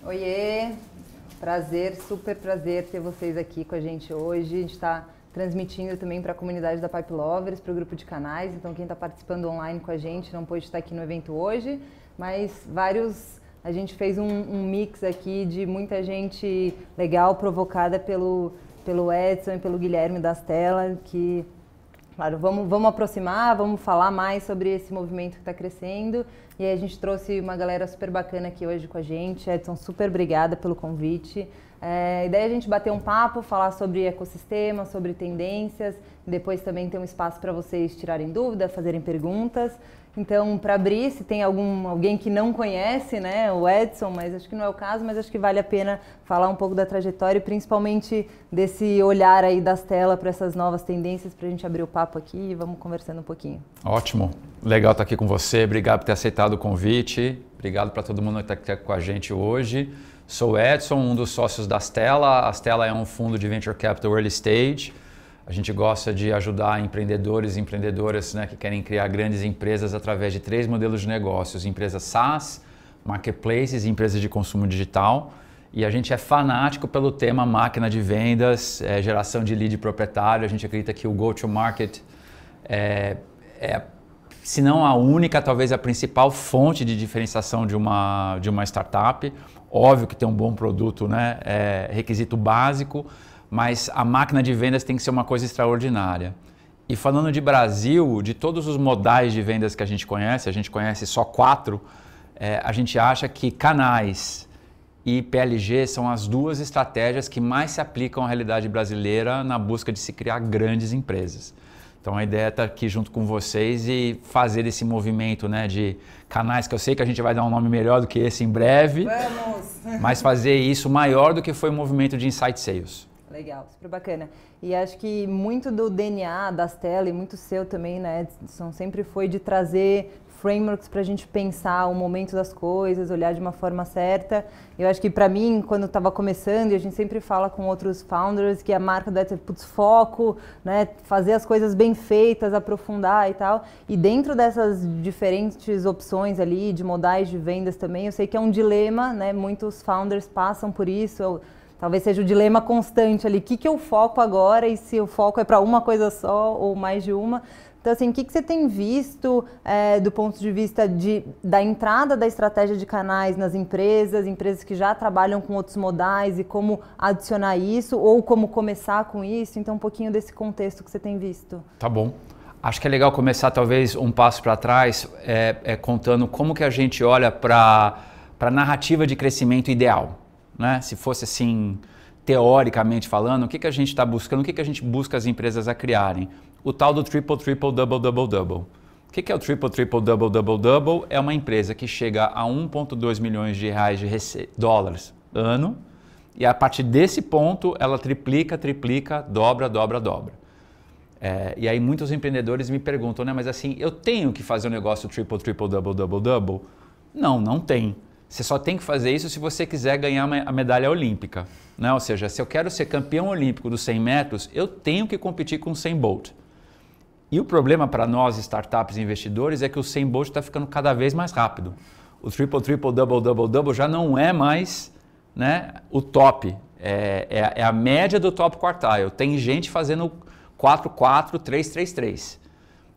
Oiê, prazer, super prazer ter vocês aqui com a gente hoje. A gente está transmitindo também para a comunidade da Pipe Lovers, para o grupo de canais. Então quem está participando online com a gente não pôde estar aqui no evento hoje, mas a gente fez um mix aqui de muita gente legal provocada pelo Edson e pelo Guilherme da Stella, que, claro, vamos aproximar, vamos falar mais sobre esse movimento que está crescendo. E aí a gente trouxe uma galera super bacana aqui hoje com a gente. Edson, super obrigada pelo convite. A ideia é a gente bater um papo, falar sobre ecossistema, sobre tendências, e depois também ter um espaço para vocês tirarem dúvidas, fazerem perguntas. Então, para abrir, se tem alguém que não conhece, né, o Edson, mas acho que não é o caso, mas acho que vale a pena falar um pouco da trajetória e principalmente desse olhar aí das telas para essas novas tendências, para a gente abrir o papo aqui e vamos conversando um pouquinho. Ótimo, legal estar aqui com você, obrigado por ter aceitado o convite, obrigado para todo mundo que está aqui com a gente hoje. Sou o Edson, um dos sócios da Stella. A Stella é um fundo de Venture Capital Early Stage. A gente gosta de ajudar empreendedores e empreendedoras, né, que querem criar grandes empresas através de 3 modelos de negócios: empresas SaaS, marketplaces e empresas de consumo digital. E a gente é fanático pelo tema máquina de vendas, geração de lead proprietário. A gente acredita que o go-to-market se não a única, talvez a principal fonte de diferenciação de uma startup. Óbvio que ter um bom produto, né, é requisito básico, mas a máquina de vendas tem que ser uma coisa extraordinária. E falando de Brasil, de todos os modais de vendas que a gente conhece só 4, a gente acha que canais e PLG são as 2 estratégias que mais se aplicam à realidade brasileira na busca de se criar grandes empresas. Então a ideia é estar aqui junto com vocês e fazer esse movimento, né, de canais, que eu sei que a gente vai dar um nome melhor do que esse em breve. Vamos! Mas fazer isso maior do que foi o movimento de Insight Sales. Legal, super bacana. E acho que muito do DNA da Stella e muito seu também, né, Edson, sempre foi de trazer frameworks para a gente pensar o momento das coisas, olhar de uma forma certa. Eu acho que para mim, quando estava começando, e a gente sempre fala com outros founders, que a marca deve ter foco, né, fazer as coisas bem feitas, aprofundar e tal. E dentro dessas diferentes opções ali, de modais de vendas também, eu sei que é um dilema, né, muitos founders passam por isso. Talvez seja o dilema constante ali, o que eu foco agora e se o foco é para uma coisa só ou mais de uma. Então, assim, o que você tem visto do ponto de vista da entrada da estratégia de canais nas empresas que já trabalham com outros modais e como adicionar isso ou como começar com isso? Então, um pouquinho desse contexto que você tem visto. Tá bom. Acho que é legal começar talvez um passo para trás, contando como que a gente olha para a narrativa de crescimento ideal. Né? Se fosse assim, teoricamente falando, o que a gente está buscando, o que a gente busca as empresas a criarem? O tal do triple, triple, double, double, double. O que é o triple, triple, double, double, double? É uma empresa que chega a 1,2 milhões de reais de dólares ano e a partir desse ponto ela triplica, triplica, dobra, dobra, dobra. E aí muitos empreendedores me perguntam, né, mas assim, eu tenho que fazer um negócio triple, triple, double, double, double? Não, não tem. Você só tem que fazer isso se você quiser ganhar a medalha olímpica. Né? Ou seja, se eu quero ser campeão olímpico dos 100 metros, eu tenho que competir com o Usain Bolt. E o problema para nós, startups e investidores, é que o Usain Bolt está ficando cada vez mais rápido. O triple, triple, double, double, double já não é mais, né, o top. É a média do top quartile. Tem gente fazendo 4, 4, 3, 3, 3.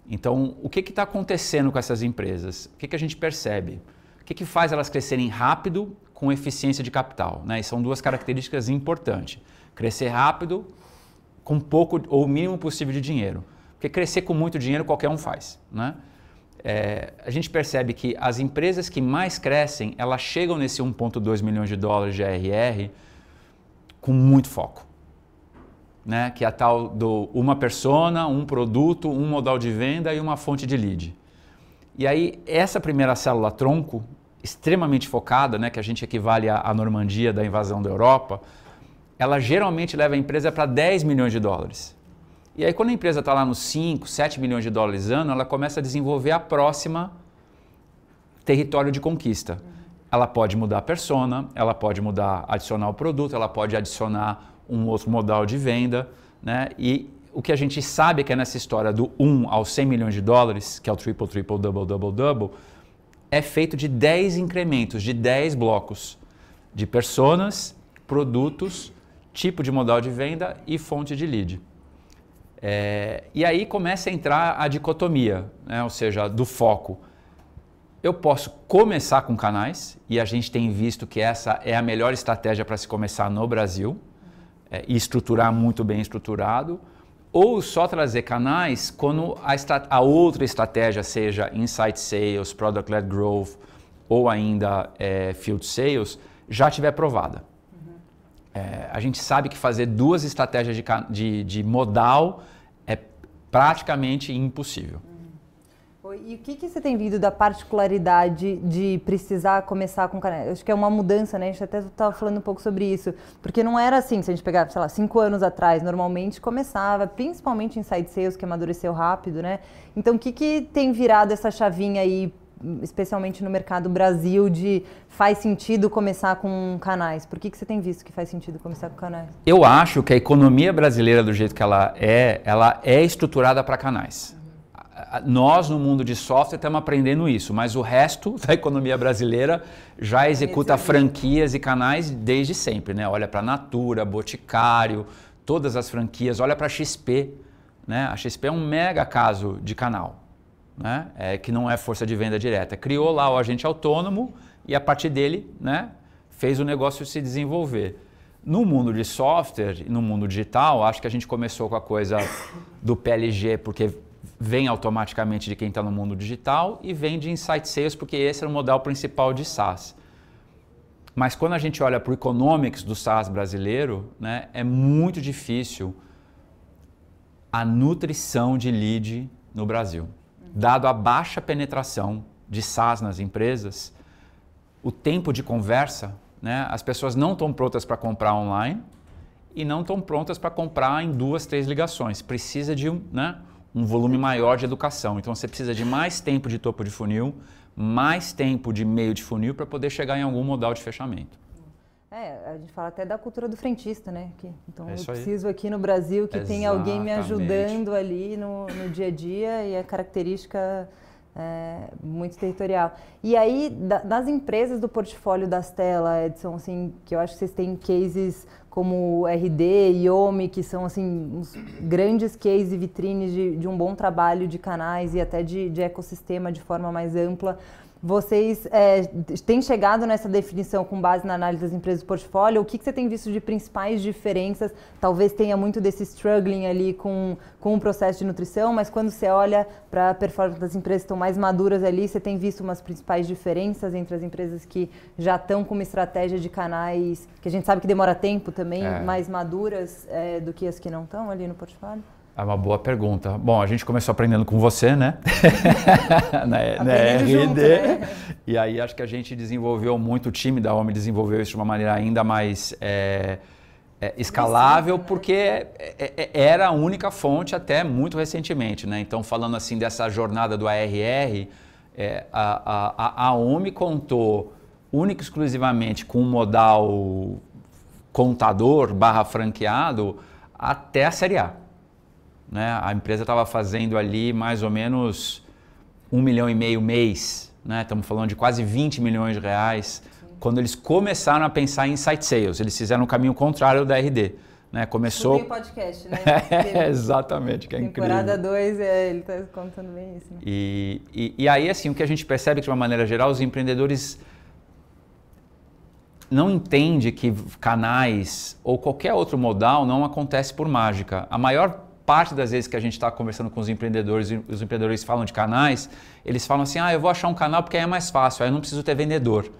Então, o que está acontecendo com essas empresas? O que a gente percebe? O que faz elas crescerem rápido com eficiência de capital? Né? E são 2 características importantes. Crescer rápido com pouco ou o mínimo possível de dinheiro. Porque crescer com muito dinheiro qualquer um faz. Né? A gente percebe que as empresas que mais crescem, elas chegam nesse 1,2 milhões de dólares de ARR com muito foco. Né? Que é a tal do uma persona, um produto, um modal de venda e uma fonte de lead. E aí, essa primeira célula tronco, extremamente focada, né, que a gente equivale à Normandia da invasão da Europa, ela geralmente leva a empresa para 10 milhões de dólares. E aí, quando a empresa está lá nos 5, 7 milhões de dólares ano, ela começa a desenvolver a próxima território de conquista. Ela pode mudar a persona, ela pode adicionar o produto, ela pode adicionar um outro modal de venda, né? E o que a gente sabe é que nessa história do 1 aos 100 milhões de dólares, que é o triple, triple, double, double, double, é feito de 10 incrementos, de 10 blocos. de personas, produtos, tipo de modal de venda e fonte de lead. E aí começa a entrar a dicotomia, né? Ou seja, do foco. Eu posso começar com canais, e a gente tem visto que essa é a melhor estratégia para se começar no Brasil, e estruturar muito bem estruturado, ou só trazer canais quando a outra estratégia, seja Inside Sales, Product-Led Growth ou ainda Field Sales, já estiver provada. A gente sabe que fazer duas estratégias de modal é praticamente impossível. E o que você tem visto da particularidade de precisar começar com canais? Acho que é uma mudança, né? A gente até estava falando um pouco sobre isso. Porque não era assim, se a gente pegar, sei lá, 5 anos atrás, normalmente começava, principalmente em Inside Sales, que amadureceu rápido, né? Então, o que tem virado essa chavinha aí, especialmente no mercado Brasil, de faz sentido começar com canais? Por que você tem visto que faz sentido começar com canais? Eu acho que a economia brasileira, do jeito que ela é estruturada para canais. Nós, no mundo de software, estamos aprendendo isso, mas o resto da economia brasileira já executa franquias e canais desde sempre, né? Olha para Natura, Boticário, todas as franquias, olha para a XP, né? A XP é um mega caso de canal, né? Que não é força de venda direta. Criou lá o agente autônomo e a partir dele, né, fez o negócio se desenvolver. No mundo de software e no mundo digital, acho que a gente começou com a coisa do PLG, porque vem automaticamente de quem está no mundo digital e vem de Inside Sales, porque esse é o modal principal de SaaS. Mas quando a gente olha para o economics do SaaS brasileiro, né, é muito difícil a nutrição de lead no Brasil. Dado a baixa penetração de SaaS nas empresas, o tempo de conversa, né, as pessoas não estão prontas para comprar online e não estão prontas para comprar em 2, 3 ligações. Precisa de um volume maior de educação. Então você precisa de mais tempo de topo de funil, mais tempo de meio de funil para poder chegar em algum modal de fechamento. A gente fala até da cultura do frentista, né? Então eu preciso aí. aqui no Brasil que tenha alguém me ajudando ali no dia a dia, e a característica muito territorial. E aí, das empresas do portfólio da Stella, Edson, assim, que eu acho que vocês têm cases como RD e Yomi, que são assim, uns grandes cases e vitrines de um bom trabalho de canais e até de ecossistema de forma mais ampla. Vocês têm chegado nessa definição com base na análise das empresas do portfólio? O que você tem visto de principais diferenças? Talvez tenha muito desse struggling ali com o processo de nutrição, mas quando você olha para a performance das empresas que estão mais maduras ali, você tem visto umas principais diferenças entre as empresas que já estão com uma estratégia de canais, que a gente sabe que demora tempo também, mais maduras do que as que não estão ali no portfólio? É uma boa pergunta. Bom, a gente começou aprendendo com você, né? na RD. Junto, né? E aí acho que a gente desenvolveu muito, o time da OMI desenvolveu isso de uma maneira ainda mais escalável, porque era a única fonte até muito recentemente, né? Então, falando assim dessa jornada do ARR, a OMI contou única e exclusivamente com um modal contador / franqueado até a Série A. Né? A empresa estava fazendo ali mais ou menos 1,5 milhão mês, né? Estamos falando de quase 20 milhões de reais. Sim. Quando eles começaram a pensar em Inside Sales, eles fizeram o caminho contrário da RD. Né? Começou... Tem podcast, né? Exatamente, que é temporada incrível. 2, ele está contando bem isso. Né? E aí, assim, o que a gente percebe é que, de uma maneira geral, os empreendedores não entendem que canais ou qualquer outro modal não acontece por mágica. A maior parte das vezes que a gente está conversando com os empreendedores e os empreendedores falam de canais, eles falam assim, eu vou achar um canal porque aí é mais fácil, aí eu não preciso ter vendedor.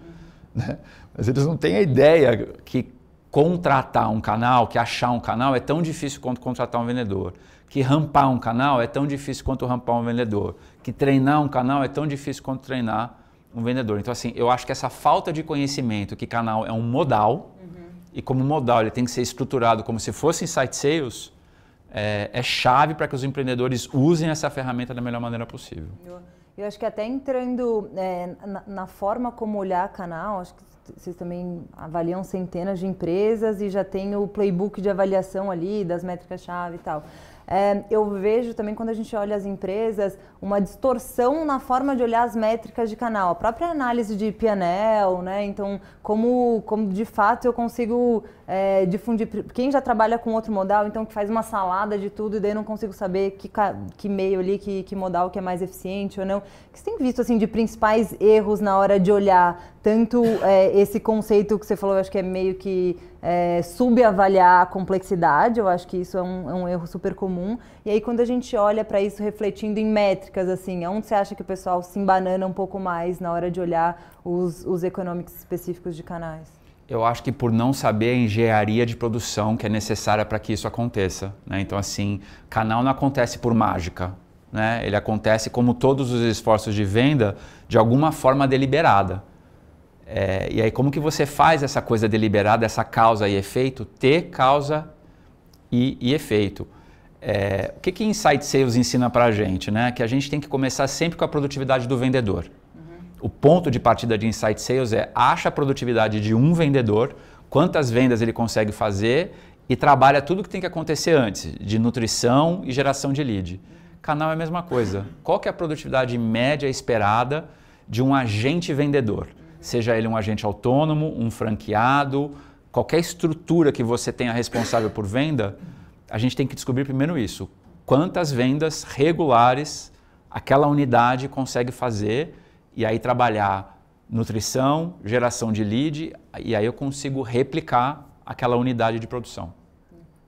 Né? Mas eles não têm a ideia que contratar um canal, que achar um canal é tão difícil quanto contratar um vendedor. Que rampar um canal é tão difícil quanto rampar um vendedor. Que treinar um canal é tão difícil quanto treinar um vendedor. Então, assim, eu acho que essa falta de conhecimento que canal é um modal, e como modal ele tem que ser estruturado como se fosse Inside Sales, é chave para que os empreendedores usem essa ferramenta da melhor maneira possível. Eu acho que até entrando na forma como olhar canal, acho que vocês também avaliam centenas de empresas e já tem o playbook de avaliação ali, das métricas-chave e tal. eu vejo também quando a gente olha as empresas, uma distorção na forma de olhar as métricas de canal. A própria análise de P&L, né? Então, como de fato eu consigo difundir. Quem já trabalha com outro modal, então que faz uma salada de tudo e daí eu não consigo saber que meio ali, que modal que é mais eficiente ou não. O que você tem visto assim, de principais erros na hora de olhar tanto esse conceito que você falou, eu acho que é meio que subavaliar a complexidade, eu acho que isso é um erro super comum. E aí quando a gente olha para isso refletindo em métricas, assim, onde você acha que o pessoal se embanana um pouco mais na hora de olhar os economics específicos de canais? Eu acho que por não saber a engenharia de produção que é necessária para que isso aconteça, né? Então, assim, canal não acontece por mágica, né? Ele acontece como todos os esforços de venda, de alguma forma deliberada. E aí, como que você faz essa coisa deliberada, essa causa e efeito, ter causa e efeito? O que Insight Sales ensina para a gente, né? Que a gente tem que começar sempre com a produtividade do vendedor. O ponto de partida de Insight Sales acha a produtividade de um vendedor, quantas vendas ele consegue fazer e trabalha tudo que tem que acontecer antes, de nutrição e geração de lead. Canal é a mesma coisa. Qual que é a produtividade média esperada de um agente vendedor? Seja ele um agente autônomo, um franqueado, qualquer estrutura que você tenha responsável por venda, a gente tem que descobrir primeiro isso. Quantas vendas regulares aquela unidade consegue fazer e aí trabalhar nutrição, geração de lead, e aí eu consigo replicar aquela unidade de produção.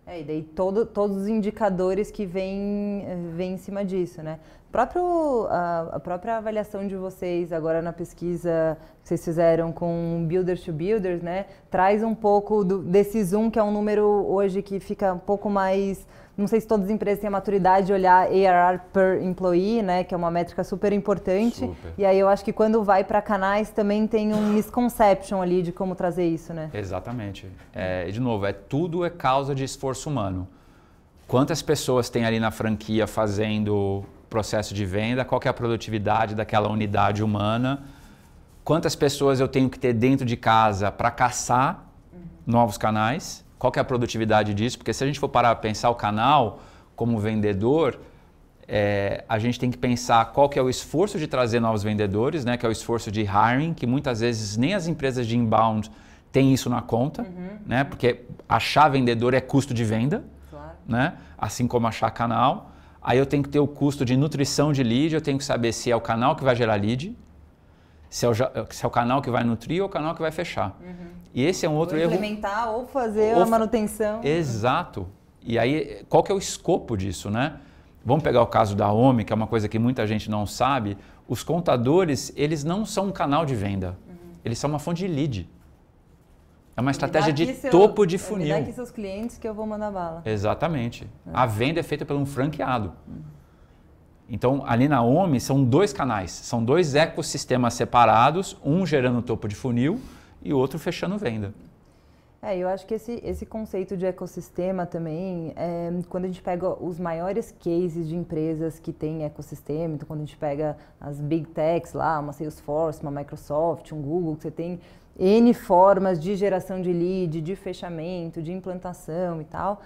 E daí todos os indicadores que vêm em cima disso, né? A própria avaliação de vocês agora na pesquisa que vocês fizeram com Builders to Builders, né? Traz um pouco desse zoom, que é um número hoje que fica um pouco mais... Não sei se todas as empresas têm a maturidade de olhar ARR per employee, né? Que é uma métrica super importante. Super. E aí eu acho que quando vai para canais também tem um misconception ali de como trazer isso, né? Exatamente. De novo, tudo é causa de esforço humano. Quantas pessoas tem ali na franquia fazendo processo de venda? Qual que é a produtividade daquela unidade humana? Quantas pessoas eu tenho que ter dentro de casa para caçar novos canais? Qual que é a produtividade disso? Porque se a gente for parar para pensar o canal como vendedor, a gente tem que pensar qual que é o esforço de trazer novos vendedores, né? Que é o esforço de hiring, que muitas vezes nem as empresas de inbound têm isso na conta, né? Porque achar vendedor é custo de venda, claro, né? Assim como achar canal. Aí eu tenho que ter o custo de nutrição de lead, eu tenho que saber se é o canal que vai gerar lead, se é o canal que vai nutrir ou o canal que vai fechar. E esse é um outro erro. Implementar ou fazer a manutenção. Exato. E aí, qual que é o escopo disso, né? Vamos pegar o caso da OMI, que é uma coisa que muita gente não sabe. Os contadores, eles não são um canal de venda. Eles são uma fonte de lead. É uma estratégia de topo de funil. Me dá aqui seus clientes que eu vou mandar bala. Exatamente. A venda é feita por um franqueado. Então, ali na OMI, são dois canais. São dois ecossistemas separados, um gerando topo de funil e o outro fechando venda. Eu acho que esse conceito de ecossistema também, quando a gente pega os maiores cases de empresas que têm ecossistema, então quando a gente pega as big techs lá, uma Salesforce, uma Microsoft, um Google, que você tem N formas de geração de lead, de fechamento, de implantação e tal,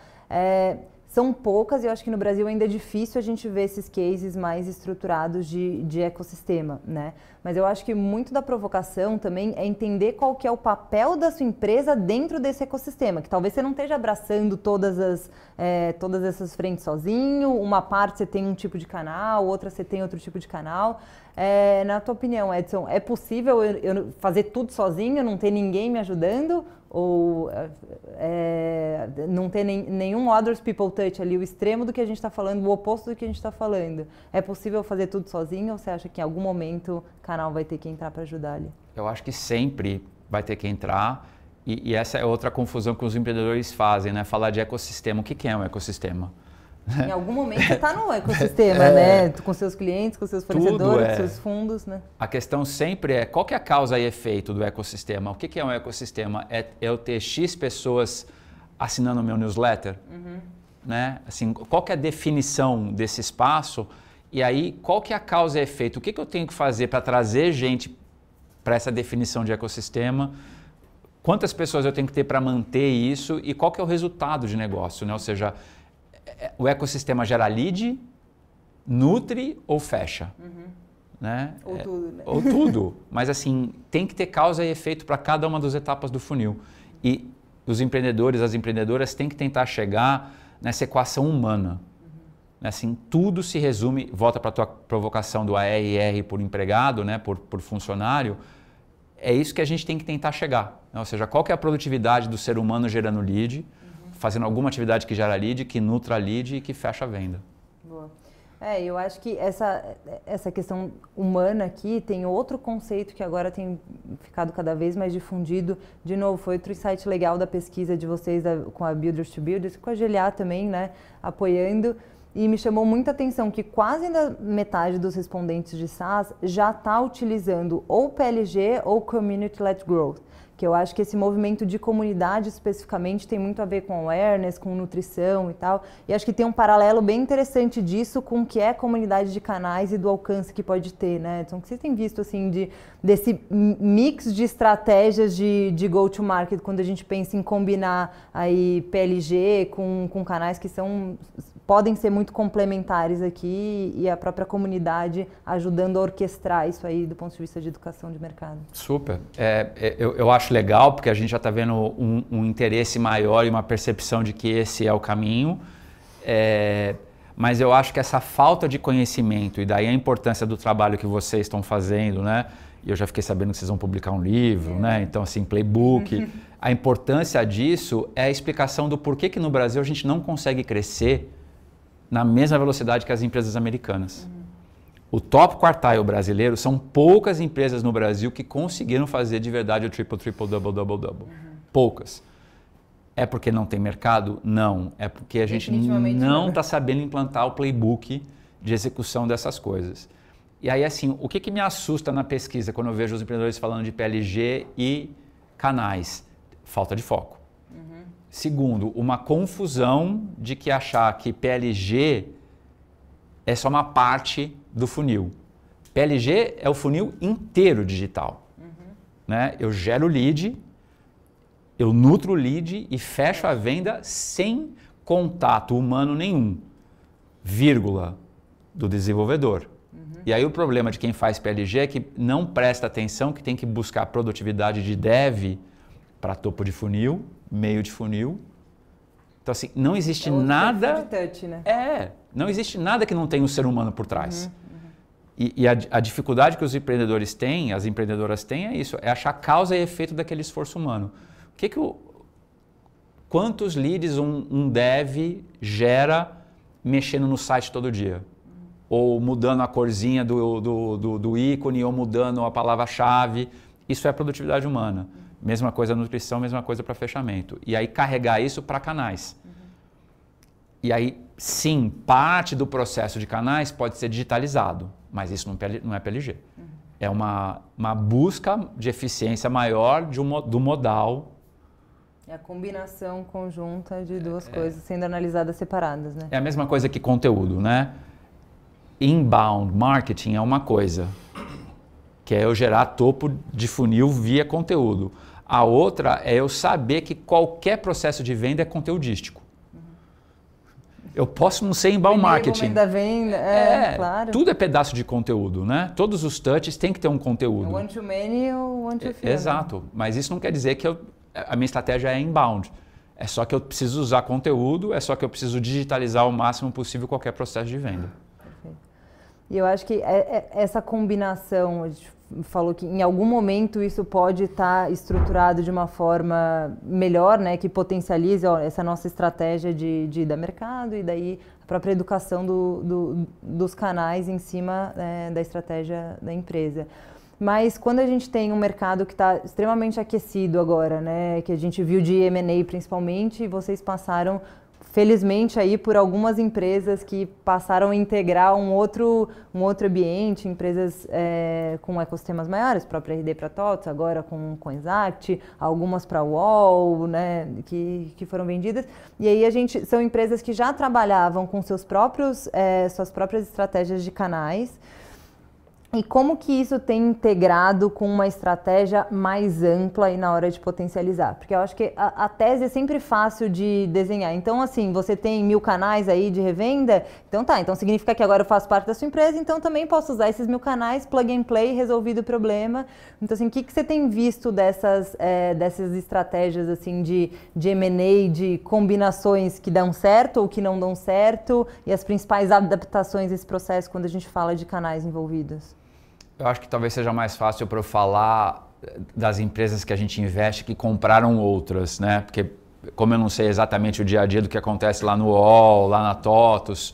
são poucas e eu acho que no Brasil ainda é difícil a gente ver esses cases mais estruturados de ecossistema, né? Mas eu acho que muito da provocação também é entender qual que é o papel da sua empresa dentro desse ecossistema, que talvez você não esteja abraçando todas essas frentes sozinho, uma parte você tem um tipo de canal, outra você tem outro tipo de canal. Na tua opinião, Edson, é possível eu fazer tudo sozinho, não ter ninguém me ajudando? Ou não ter nenhum others people touch ali, o extremo do que a gente está falando, o oposto do que a gente está falando? É possível fazer tudo sozinho ou você acha que em algum momento o canal vai ter que entrar para ajudar ali? Eu acho que sempre vai ter que entrar e essa é outra confusão que os empreendedores fazem, né? Falar de ecossistema. O que é um ecossistema? Em algum momento você está no ecossistema, né? Com seus clientes, com seus fornecedores, com seus fundos, né? A questão sempre é qual que é a causa e efeito do ecossistema? O que é um ecossistema? É eu ter X pessoas assinando o meu newsletter? Né? Assim, qual que é a definição desse espaço? E aí, qual que é a causa e efeito? O que eu tenho que fazer para trazer gente para essa definição de ecossistema? Quantas pessoas eu tenho que ter para manter isso? E qual que é o resultado de negócio? Né? Ou seja, o ecossistema gera lead, nutre ou fecha. Né? Ou tudo, né? Ou tudo. Mas assim, tem que ter causa e efeito para cada uma das etapas do funil. E os empreendedores, as empreendedoras têm que tentar chegar nessa equação humana. Assim, tudo se resume, volta para a tua provocação do ARR por empregado, né? por funcionário, é isso que a gente tem que tentar chegar. Né? Ou seja, qual que é a produtividade do ser humano gerando lead, fazendo alguma atividade que gera lead, que nutra lead e que fecha a venda. Boa. Eu acho que essa questão humana aqui tem outro conceito que agora tem ficado cada vez mais difundido. De novo, foi outro insight legal da pesquisa de vocês com a Builders to Builders, com a GLA também, né, apoiando. E me chamou muita atenção que quase metade dos respondentes de SaaS já está utilizando ou PLG ou Community-Led Growth. Que eu acho que esse movimento de comunidade especificamente tem muito a ver com awareness, com nutrição e tal. E acho que tem um paralelo bem interessante disso com o que é comunidade de canais e do alcance que pode ter, né? Então, o que vocês têm visto, assim, desse mix de estratégias de go-to-market, quando a gente pensa em combinar aí PLG com canais que podem ser muito complementares aqui e a própria comunidade ajudando a orquestrar isso aí do ponto de vista de educação de mercado. Super. Eu acho legal porque a gente já está vendo um interesse maior e uma percepção de que esse é o caminho, mas eu acho que essa falta de conhecimento e daí a importância do trabalho que vocês estão fazendo, né? E eu já fiquei sabendo que vocês vão publicar um livro, né? Então, assim, playbook. A importância disso é a explicação do porquê que no Brasil a gente não consegue crescer na mesma velocidade que as empresas americanas. O top quartile brasileiro são poucas empresas no Brasil que conseguiram fazer de verdade o triple, double, double, double. Poucas. É porque não tem mercado? Não. É porque a gente não está sabendo implantar o playbook de execução dessas coisas. E aí, assim, o que me assusta na pesquisa quando eu vejo os empreendedores falando de PLG e canais? Falta de foco. Segundo, uma confusão de que achar que PLG é só uma parte do funil. PLG é o funil inteiro digital. Né? Eu gero lead, eu nutro o lead e fecho a venda sem contato humano nenhum, vírgula, do desenvolvedor. E aí o problema de quem faz PLG é que não presta atenção que tem que buscar produtividade de dev para topo de funil, meio de funil. Então, assim, não existe nada... De touch, né? Não existe nada que não tenha um ser humano por trás. E a dificuldade que os empreendedores têm, as empreendedoras têm, é isso, é achar causa e efeito daquele esforço humano. Quantos leads um dev gera mexendo no site todo dia? Ou mudando a corzinha do ícone, ou mudando a palavra-chave. Isso é produtividade humana. Mesma coisa nutrição, mesma coisa para fechamento. E aí carregar isso para canais. E aí, sim, parte do processo de canais pode ser digitalizado, mas isso não é PLG. É uma busca de eficiência maior do modal. É a combinação conjunta de duas coisas sendo analisadas separadas, né? É a mesma coisa que conteúdo, né? Inbound marketing é uma coisa, que é eu gerar topo de funil via conteúdo. A outra é eu saber que qualquer processo de venda é conteudístico. Eu posso não ser inbound marketing. Da venda, claro. Tudo é pedaço de conteúdo, né? Todos os touches têm que ter um conteúdo. One to many ou one to few. Exato, mas isso não quer dizer que a minha estratégia é inbound. É só que eu preciso usar conteúdo, é só que eu preciso digitalizar o máximo possível qualquer processo de venda. Perfeito. E eu acho que essa combinação, a gente falou que em algum momento isso pode estar estruturado de uma forma melhor, né, que potencialize essa nossa estratégia de dar mercado e daí a própria educação dos canais em cima da estratégia da empresa. Mas quando a gente tem um mercado que está extremamente aquecido agora, né, que a gente viu de M&A principalmente, e vocês passaram felizmente aí por algumas empresas que passaram a integrar um outro ambiente, empresas com ecossistemas maiores, própria RD para TOTS, agora com Exact, algumas para UOL, né, que foram vendidas. E aí são empresas que já trabalhavam com suas próprias estratégias de canais. E como que isso tem integrado com uma estratégia mais ampla e na hora de potencializar? Porque eu acho que a tese é sempre fácil de desenhar. Então, assim, você tem 1000 canais aí de revenda, então tá, então significa que agora eu faço parte da sua empresa, então também posso usar esses 1000 canais, plug and play, resolvido o problema. Então, assim, o que você tem visto dessas estratégias, assim, de M&A, de combinações que dão certo ou que não dão certo, e as principais adaptações desse processo quando a gente fala de canais envolvidos? Eu acho que talvez seja mais fácil para eu falar das empresas que a gente investe que compraram outras, né? Porque como eu não sei exatamente o dia a dia do que acontece lá no UOL, lá na TOTUS,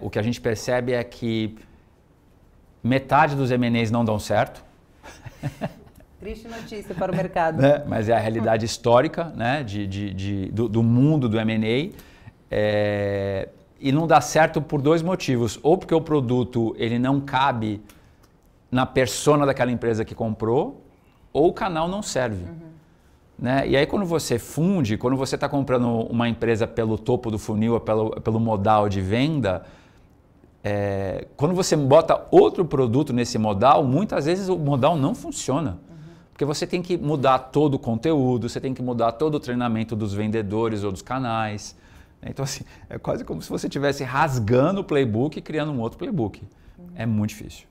o que a gente percebe é que metade dos M&As não dão certo. Triste notícia para o mercado. Né? Mas é a realidade histórica, né? do mundo do M&A. E não dá certo por 2 motivos. Ou porque o produto ele não cabe na persona daquela empresa que comprou, ou o canal não serve. Né? E aí quando você funde, quando você está comprando uma empresa pelo topo do funil, ou pelo modal de venda, quando você bota outro produto nesse modal, muitas vezes o modal não funciona. Porque você tem que mudar todo o conteúdo, você tem que mudar todo o treinamento dos vendedores ou dos canais. Então assim, é quase como se você estivesse rasgando o playbook e criando um outro playbook. É muito difícil.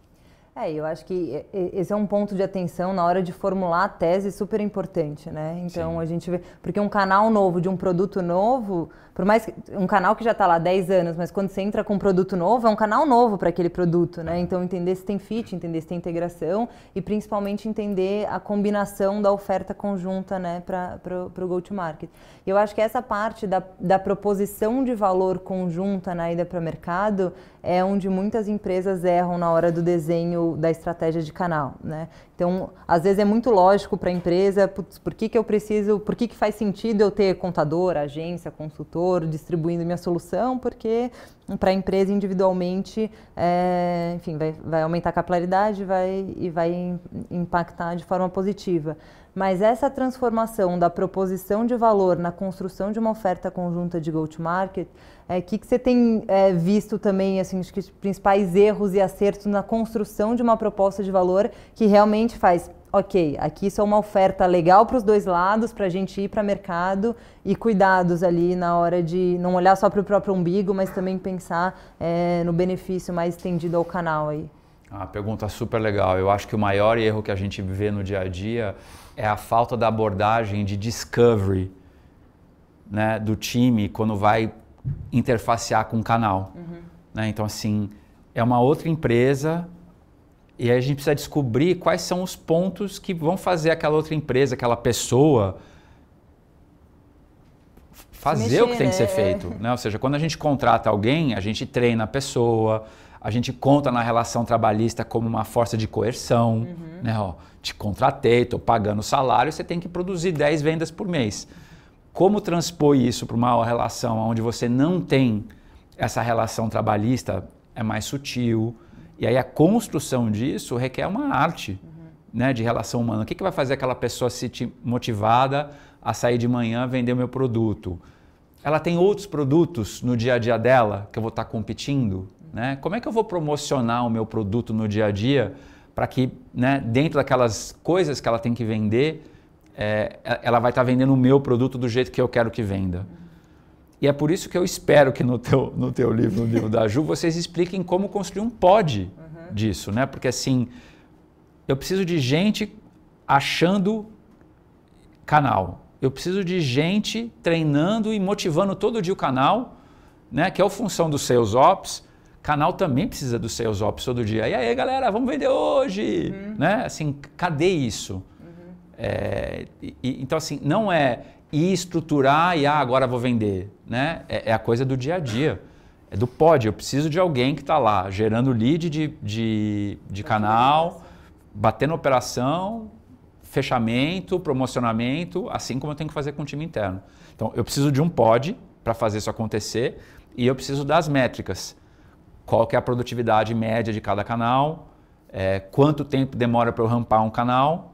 Eu acho que esse é um ponto de atenção na hora de formular a tese super importante, né? Então Sim. A gente vê, porque um canal novo de um produto novo, por mais que um canal que já está lá há 10 anos, mas quando você entra com um produto novo, é um canal novo para aquele produto, né? Então entender se tem fit, entender se tem integração e principalmente entender a combinação da oferta conjunta, né, para o go-to-market. E eu acho que essa parte da proposição de valor conjunta na ida para o mercado é onde muitas empresas erram na hora do desenho da estratégia de canal, né? Então, às vezes é muito lógico para a empresa, por que faz sentido eu ter contador, agência, consultor, distribuindo minha solução, porque para a empresa individualmente, enfim, vai aumentar a capilaridade e vai impactar de forma positiva. Mas essa transformação da proposição de valor na construção de uma oferta conjunta de go-to-market, que você tem visto também, assim, acho que os principais erros e acertos na construção de uma proposta de valor que realmente faz, ok, aqui isso é uma oferta legal para os 2 lados, para a gente ir para o mercado e cuidados ali na hora de não olhar só para o próprio umbigo, mas também pensar no benefício mais estendido ao canal aí. Ah, pergunta super legal. Eu acho que o maior erro que a gente vê no dia a dia é a falta da abordagem de discovery, né, do time quando vai interfacear com o canal. Né? Então, assim, é uma outra empresa e aí a gente precisa descobrir quais são os pontos que vão fazer aquela outra empresa, aquela pessoa fazer o que tem que ser feito. Né? Ou seja, quando a gente contrata alguém, a gente treina a pessoa, a gente conta na relação trabalhista como uma força de coerção. Né? Ó, te contratei, estou pagando salário, você tem que produzir 10 vendas por mês. Como transpor isso para uma relação onde você não tem essa relação trabalhista é mais sutil. E aí a construção disso requer uma arte, né, de relação humana. O que vai fazer aquela pessoa se sentir motivada a sair de manhã vender o meu produto? Ela tem outros produtos no dia a dia dela que eu vou estar competindo? Né? Como é que eu vou promocionar o meu produto no dia a dia para que, né, dentro daquelas coisas que ela tem que vender, ela vai estar vendendo o meu produto do jeito que eu quero que venda. E é por isso que eu espero que no teu livro, no livro da Ju, vocês expliquem como construir um pod disso, né? Porque assim, eu preciso de gente achando canal. Eu preciso de gente treinando e motivando todo dia o canal, né? Que é a função do Sales Ops. Canal também precisa do Sales Ops todo dia. E aí, galera, vamos vender hoje, né? Assim, cadê isso? Então, assim, não é ir estruturar e agora vou vender, né? É a coisa do dia a dia, é do pod. Eu preciso de alguém que está lá gerando lead de canal, batendo operação, fechamento, promocionamento, assim como eu tenho que fazer com o time interno. Então, eu preciso de um pod para fazer isso acontecer e eu preciso das métricas. Qual que é a produtividade média de cada canal, quanto tempo demora para eu rampar um canal,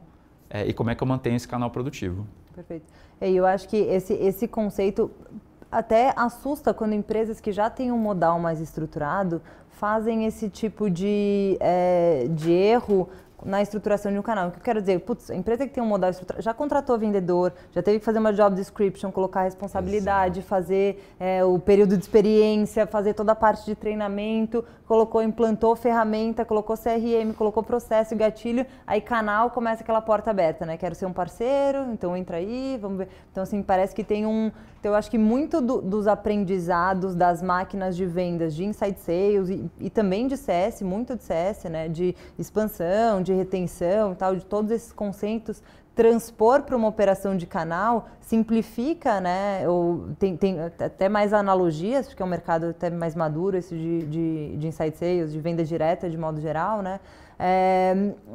e como é que eu mantenho esse canal produtivo. Perfeito. E eu acho que esse conceito, até assusta quando empresas que já têm um modal mais estruturado fazem esse tipo de erro na estruturação de um canal. O que eu quero dizer, putz, a empresa que tem um modal estruturado já contratou vendedor, já teve que fazer uma job description, colocar responsabilidade, fazer o período de experiência, fazer toda a parte de treinamento, implantou ferramenta, colocou CRM, colocou processo e gatilho, aí canal começa aquela porta aberta, né? Quero ser um parceiro, então entra aí, vamos ver. Então, assim, parece que tem Então, eu acho que muito dos aprendizados das máquinas de vendas de inside sales e também de CS, muito de CS, né? De expansão, de retenção e tal, de todos esses conceitos, transpor para uma operação de canal simplifica, né? Ou tem até mais analogias, porque é um mercado até mais maduro, esse de inside sales, de venda direta de modo geral, né?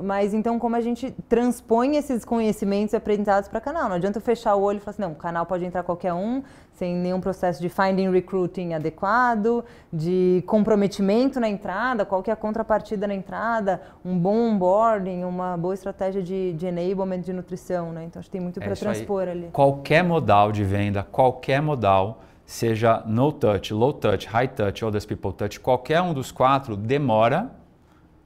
Mas então como a gente transpõe esses conhecimentos e aprendizados para canal? Não adianta eu fechar o olho e falar assim, não, o canal pode entrar qualquer um, sem nenhum processo de finding recruiting adequado, de comprometimento na entrada, qual que é a contrapartida na entrada, um bom onboarding, uma boa estratégia de enablement de nutrição, né? Então acho que tem muito para transpor ali. Qualquer modal de venda, qualquer modal, seja no touch, low touch, high touch, others people touch, qualquer um dos 4 demora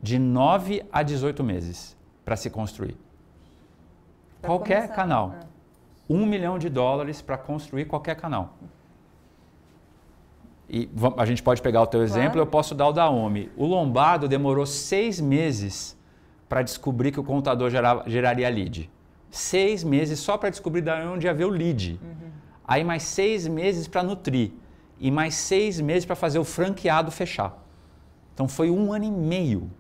de 9 a 18 meses para se construir. Qualquer canal. $1 milhão para construir qualquer canal. E a gente pode pegar o teu exemplo, eu posso dar o da OMI. O Lombardo demorou 6 meses para descobrir que o contador geraria lead. 6 meses só para descobrir de onde ia ver o lead. Aí mais 6 meses para nutrir. E mais 6 meses para fazer o franqueado fechar. Então foi 1 ano e meio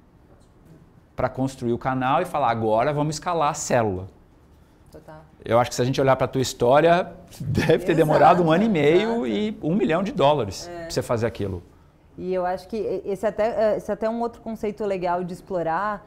para construir o canal e falar, agora vamos escalar a célula. Total. Eu acho que se a gente olhar para a tua história, deve ter demorado 1 ano e meio e $1 milhão para você fazer aquilo. E eu acho que esse é até um outro conceito legal de explorar,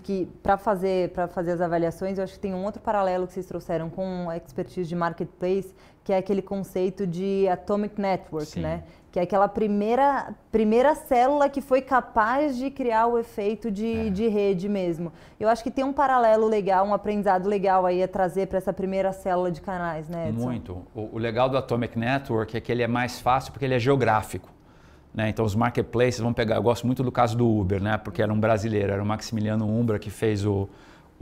que para fazer as avaliações, eu acho que tem um outro paralelo que vocês trouxeram com a expertise de marketplace, que é aquele conceito de atomic network, Sim. né? Que é aquela primeira célula que foi capaz de criar o efeito de rede mesmo. Eu acho que tem um paralelo legal, um aprendizado legal aí a trazer para essa primeira célula de canais, né, Edson? Muito. O legal do Atomic Network é que ele é mais fácil porque ele é geográfico. Né? Então os marketplaces, vão pegar, eu gosto muito do caso do Uber, né? Porque era um brasileiro, era o Maximiliano Umbra que fez o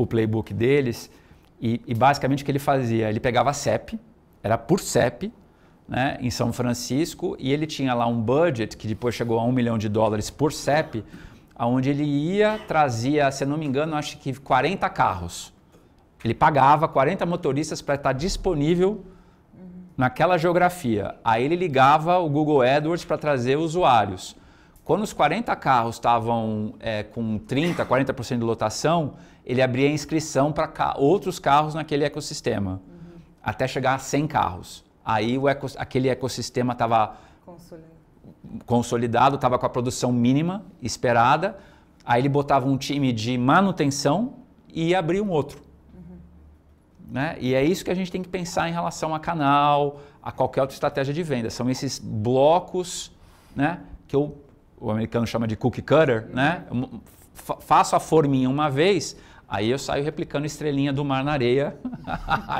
playbook deles. E basicamente o que ele fazia? Ele pegava CEP, era por CEP, né, em São Francisco, e ele tinha lá um budget que depois chegou a $1 milhão por CEP, onde ele trazia, se eu não me engano, acho que 40 carros. Ele pagava 40 motoristas para estar disponível naquela geografia. Aí ele ligava o Google AdWords para trazer usuários. Quando os 40 carros estavam com 30%, 40% de lotação, ele abria inscrição para outros carros naquele ecossistema, até chegar a 100 carros. Aí aquele ecossistema estava consolidado, estava com a produção mínima esperada. Aí ele botava um time de manutenção e ia abrir um outro. Né? E é isso que a gente tem que pensar em relação a canal, a qualquer outra estratégia de venda. São esses blocos, né, que o americano chama de cookie cutter. Né? Faço a forminha uma vez, aí eu saio replicando estrelinha do mar na areia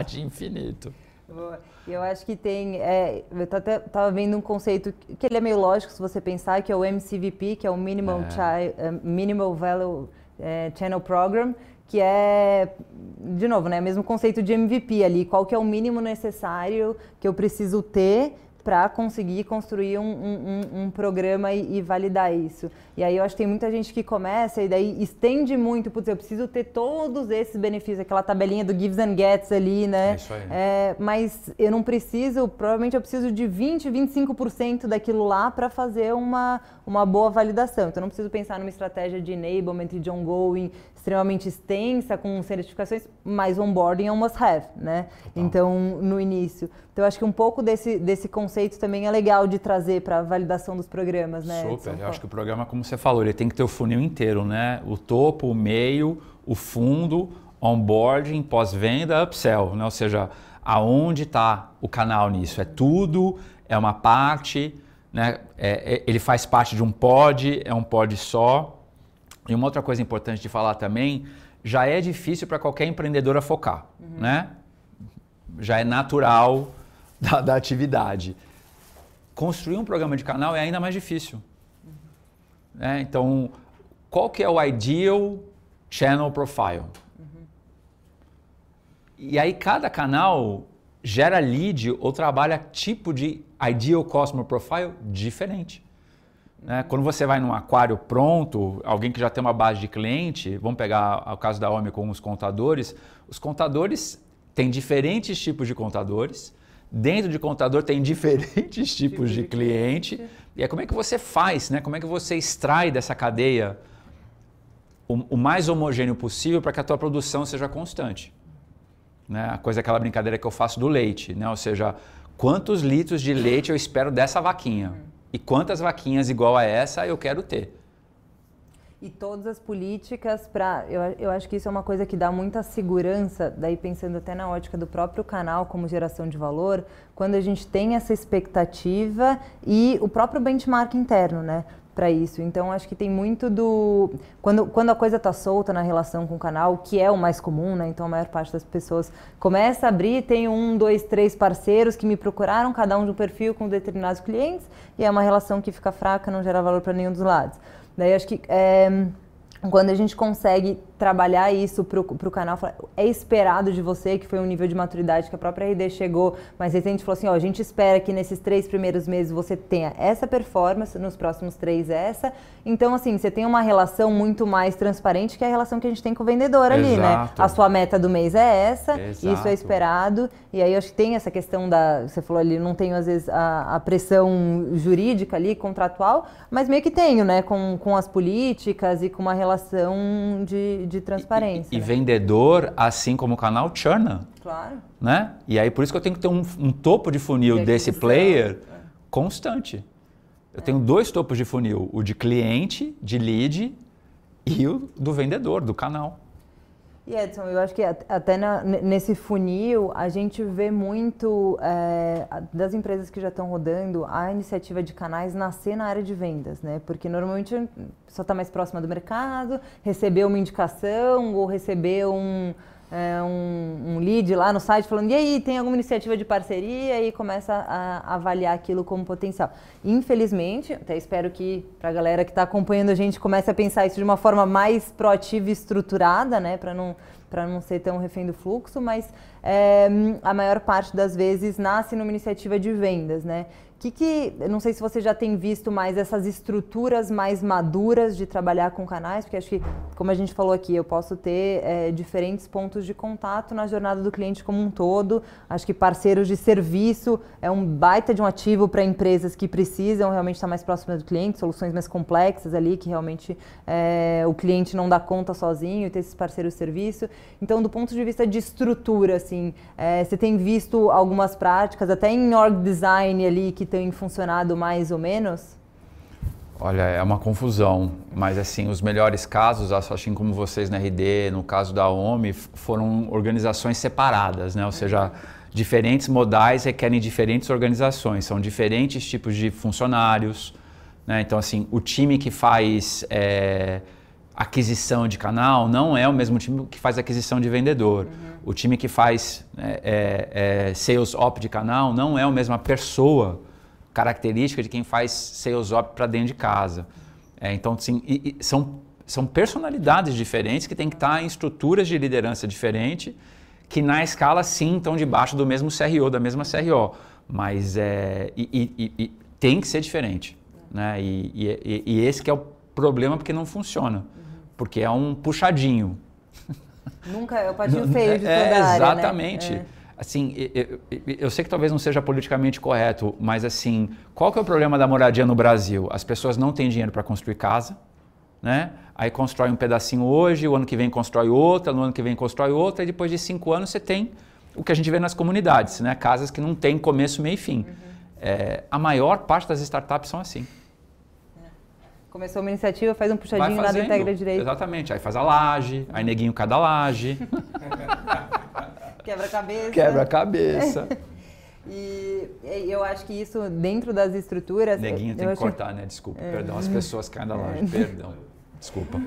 de infinito. Boa. Eu acho que tem, eu estava vendo um conceito que ele é meio lógico se você pensar, que é o MCVP, que é o Minimal Value Channel Program, que é, de novo, né, o mesmo conceito de MVP ali, qual que é o mínimo necessário que eu preciso ter para conseguir construir um programa e validar isso. E aí eu acho que tem muita gente que começa e daí estende muito, putz, eu preciso ter todos esses benefícios, aquela tabelinha do gives and gets ali, né? É isso aí. Mas eu não preciso, provavelmente eu preciso de 20, 25% daquilo lá para fazer uma boa validação. Então eu não preciso pensar numa estratégia de enablement e de ongoing extremamente extensa, com certificações, mas onboarding é um must-have, né? Então, no início. Então, eu acho que um pouco desse conceito também é legal de trazer para a validação dos programas, né? Super. Eu acho que o programa, como você falou, ele tem que ter o funil inteiro, né? O topo, o meio, o fundo, onboarding, pós-venda, upsell, né? Ou seja, aonde está o canal nisso? É tudo, é uma parte, né? Ele faz parte de um pod, é um pod só. E uma outra coisa importante de falar também, já é difícil para qualquer empreendedora focar, né? Já é natural da atividade. Construir um programa de canal é ainda mais difícil. Então, qual que é o ideal channel profile? E aí cada canal gera lead ou trabalha tipo de ideal customer profile diferente. Quando você vai num aquário pronto, alguém que já tem uma base de cliente, vamos pegar o caso da OMI com os contadores têm diferentes tipos de contadores, dentro de contador tem diferentes tipos de cliente, e aí como é que você faz, como é que você extrai dessa cadeia o mais homogêneo possível para que a tua produção seja constante. Aquela brincadeira que eu faço do leite, ou seja, quantos litros de leite eu espero dessa vaquinha? E quantas vaquinhas igual a essa eu quero ter? E todas as políticas para... Eu acho que isso é uma coisa que dá muita segurança, daí pensando até na ótica do próprio canal como geração de valor, quando a gente tem essa expectativa e o próprio benchmark interno, para isso. Então, acho que tem muito do... Quando a coisa está solta na relação com o canal, que é o mais comum, então a maior parte das pessoas começa a abrir, tem 1, 2, 3 parceiros que me procuraram, cada um de um perfil com determinados clientes, e é uma relação que fica fraca, não gera valor para nenhum dos lados. Daí, acho que quando a gente consegue trabalhar isso para o canal, é esperado de você, que foi um nível de maturidade que a própria RD chegou, mas recente falou assim, a gente espera que nesses 3 primeiros meses você tenha essa performance, nos próximos 3 essa. Então, assim, você tem uma relação muito mais transparente que é a relação que a gente tem com o vendedor ali, A sua meta do mês é essa, isso é esperado. E aí, eu acho que tem essa questão você falou ali, não tenho às vezes a pressão jurídica ali, contratual, mas meio que tenho, com as políticas e com uma relação de transparência. E vendedor, assim como o canal, churna. Claro. E aí por isso que eu tenho que ter um topo de funil desse player constante. Eu tenho 2 topos de funil, o de cliente, de lead, e o do vendedor, do canal. E Edson, eu acho que até nesse funil a gente vê muito das empresas que já estão rodando a iniciativa de canais nascer na área de vendas, Porque normalmente a pessoa está mais próxima do mercado, recebeu uma indicação ou recebeu um lead lá no site falando, e aí, tem alguma iniciativa de parceria? E começa a avaliar aquilo como potencial. Infelizmente, até espero que para a galera que está acompanhando a gente comece a pensar isso de uma forma mais proativa e estruturada, para não ser tão refém do fluxo, mas a maior parte das vezes nasce numa iniciativa de vendas, Eu não sei se você já tem visto mais essas estruturas mais maduras de trabalhar com canais, porque acho que, como a gente falou aqui, eu posso ter diferentes pontos de contato na jornada do cliente como um todo. Acho que parceiros de serviço é um baita de um ativo para empresas que precisam realmente estar mais próximas do cliente, soluções mais complexas ali, que realmente o cliente não dá conta sozinho, e ter esses parceiros de serviço. Então, do ponto de vista de estrutura, assim, você tem visto algumas práticas, até em org design ali, que tem funcionado mais ou menos? Olha, é uma confusão, mas assim, os melhores casos, assim como vocês na RD, no caso da OMI, foram organizações separadas, Ou seja, diferentes modais requerem diferentes organizações, são diferentes tipos de funcionários, Então, assim, o time que faz aquisição de canal não é o mesmo time que faz aquisição de vendedor. O time que faz sales op de canal não é a mesma pessoa característica de quem faz sales op para dentro de casa. Então, sim, são personalidades diferentes que têm que estar em estruturas de liderança diferentes, que na escala, sim, estão debaixo do mesmo CRO, da mesma CRO, mas tem que ser diferente. E esse que é o problema, porque não funciona, porque é um puxadinho. Nunca é o patinho feio de toda a área, exatamente. Assim, eu sei que talvez não seja politicamente correto, mas assim, qual que é o problema da moradia no Brasil? As pessoas não têm dinheiro para construir casa, Aí constrói um pedacinho hoje, o ano que vem constrói outra, no ano que vem constrói outra, e depois de 5 anos você tem o que a gente vê nas comunidades, Casas que não têm começo, meio e fim. A maior parte das startups são assim. Começou uma iniciativa, faz um puxadinho, nada integra direito. Exatamente, aí faz a laje, aí neguinho cada laje. Quebra-cabeça. Quebra-cabeça. E eu acho que isso, dentro das estruturas... Neguinho tem que cortar, Desculpa, perdão, as pessoas caem da laje, perdão. Desculpa.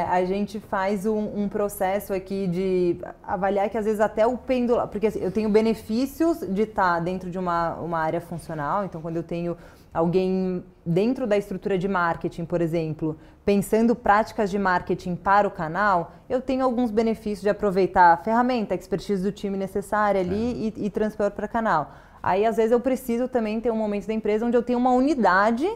A gente faz um processo aqui de avaliar que às vezes até o pêndulo... Porque assim, eu tenho benefícios de estar dentro de uma área funcional, então quando eu tenho alguém dentro da estrutura de marketing, por exemplo, pensando práticas de marketing para o canal, eu tenho alguns benefícios de aproveitar a ferramenta, a expertise do time necessária ali e transpor para o canal. Aí, às vezes, eu preciso também ter um momento da empresa onde eu tenho uma unidade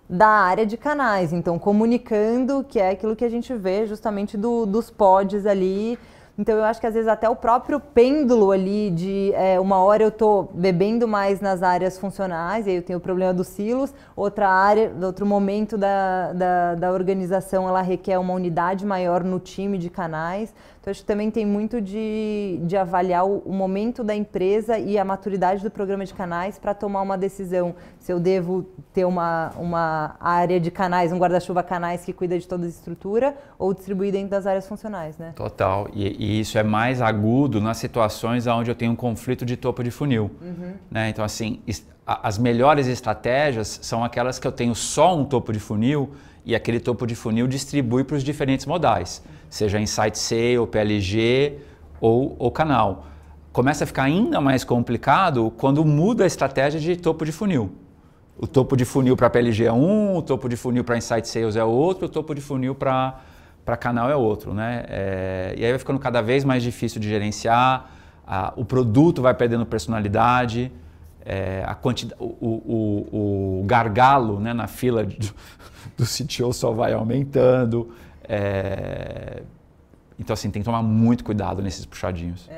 da área de canais, então comunicando, que é aquilo que a gente vê justamente dos pods ali. Então eu acho que às vezes até o próprio pêndulo ali de uma hora eu estou bebendo mais nas áreas funcionais, e aí eu tenho o problema dos silos, outra área, outro momento da organização, ela requer uma unidade maior no time de canais. Então acho que também tem muito de avaliar o momento da empresa e a maturidade do programa de canais para tomar uma decisão se eu devo ter uma área de canais, um guarda-chuva canais que cuida de toda a estrutura, ou distribuir dentro das áreas funcionais, né? Total. E isso é mais agudo nas situações onde eu tenho um conflito de topo de funil. Né? Então, assim, as melhores estratégias são aquelas que eu tenho só um topo de funil e aquele topo de funil distribui para os diferentes modais, seja Insight Sale, PLG ou canal. Começa a ficar ainda mais complicado quando muda a estratégia de topo de funil. O topo de funil para PLG é um, o topo de funil para Insight Sales é outro, o topo de funil para canal é outro, né? E aí vai ficando cada vez mais difícil de gerenciar, o produto vai perdendo personalidade, o gargalo, né, na fila do CTO só vai aumentando. Então, assim, tem que tomar muito cuidado nesses puxadinhos.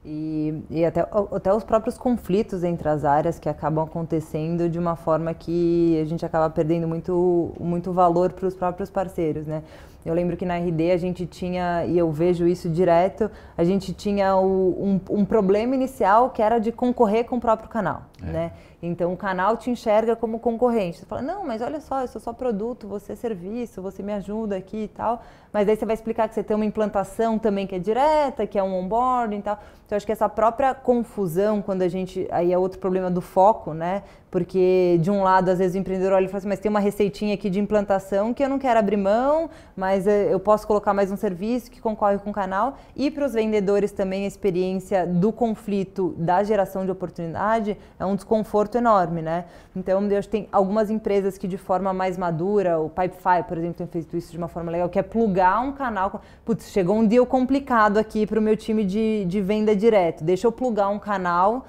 E até os próprios conflitos entre as áreas que acabam acontecendo de uma forma que a gente acaba perdendo muito valor para os próprios parceiros, né? Eu lembro que na RD a gente tinha, e eu vejo isso direto, a gente tinha um problema inicial que era de concorrer com o próprio canal, né? Então o canal te enxerga como concorrente. Você fala, não, mas olha só, eu sou só produto, você é serviço, você me ajuda aqui e tal. Mas daí você vai explicar que você tem uma implantação também que é direta, que é um onboarding e tal. Então eu acho que essa própria confusão, quando a gente... Aí é outro problema do foco, né? Porque de um lado, às vezes o empreendedor olha e fala assim, mas tem uma receitinha aqui de implantação que eu não quero abrir mão, mas eu posso colocar mais um serviço que concorre com o canal. E para os vendedores também a experiência do conflito, da geração de oportunidade, é um desconforto enorme, né? Então, eu acho que tem algumas empresas que de forma mais madura, o Pipefy, por exemplo, tem feito isso de uma forma legal, que é plugar um canal. Putz, chegou um deal complicado aqui para o meu time de venda direto. Deixa eu plugar um canal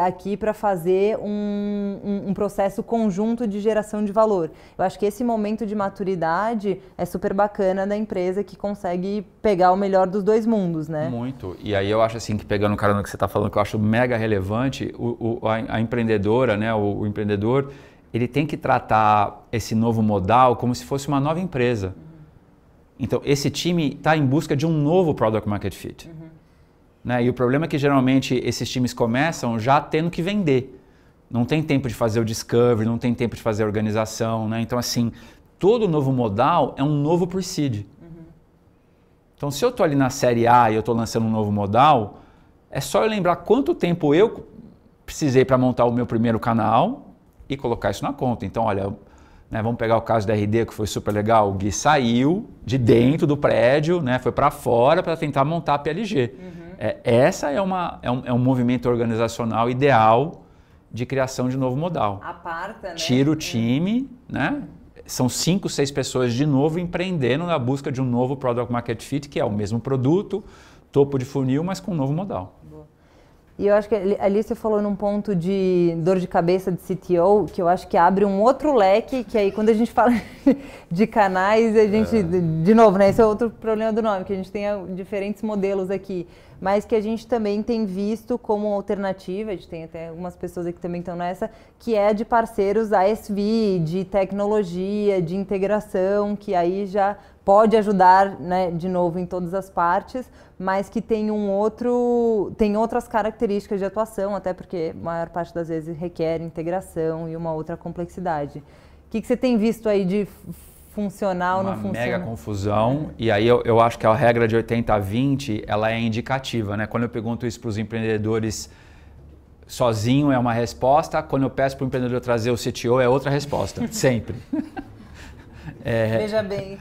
aqui para fazer um processo conjunto de geração de valor. Eu acho que esse momento de maturidade é super bacana da empresa que consegue pegar o melhor dos dois mundos, né? Muito. E aí eu acho assim que pegando o cara no que você está falando, que eu acho mega relevante, a empreendedora, né, o empreendedor, ele tem que tratar esse novo modal como se fosse uma nova empresa. Então, esse time está em busca de um novo Product Market Fit. Né? E o problema é que geralmente esses times começam já tendo que vender. Não tem tempo de fazer o discovery, não tem tempo de fazer a organização. Né? Então, assim, todo novo modal é um novo pre-seed. Então, se eu estou ali na série A e eu estou lançando um novo modal, é só eu lembrar quanto tempo eu precisei para montar o meu primeiro canal e colocar isso na conta. Então, olha, né, vamos pegar o caso da RD, que foi super legal. O Gui saiu de dentro do prédio, né, foi para fora para tentar montar a PLG. Essa é um movimento organizacional ideal de criação de novo modal. Aparta, né? Tira o time, né? São 5, 6 pessoas de novo empreendendo na busca de um novo Product Market Fit, que é o mesmo produto, topo de funil, mas com um novo modal. E eu acho que ali você falou num ponto de dor de cabeça de CTO, que eu acho que abre um outro leque, que aí quando a gente fala de canais, a gente, de novo, né, esse é outro problema do nome, que a gente tem diferentes modelos aqui, mas que a gente também tem visto como alternativa, a gente tem até algumas pessoas aqui que também estão nessa, que é de parceiros ASV, de tecnologia, de integração, que aí já pode ajudar, né, de novo em todas as partes, mas que tem tem outras características de atuação, até porque a maior parte das vezes requer integração e uma outra complexidade. O que você tem visto aí de funcional, não funciona? Uma mega confusão, e aí eu acho que a regra de 80-20, ela é indicativa, né? Quando eu pergunto isso para os empreendedores, sozinho é uma resposta, quando eu peço para o empreendedor trazer o CTO é outra resposta, sempre. Veja bem.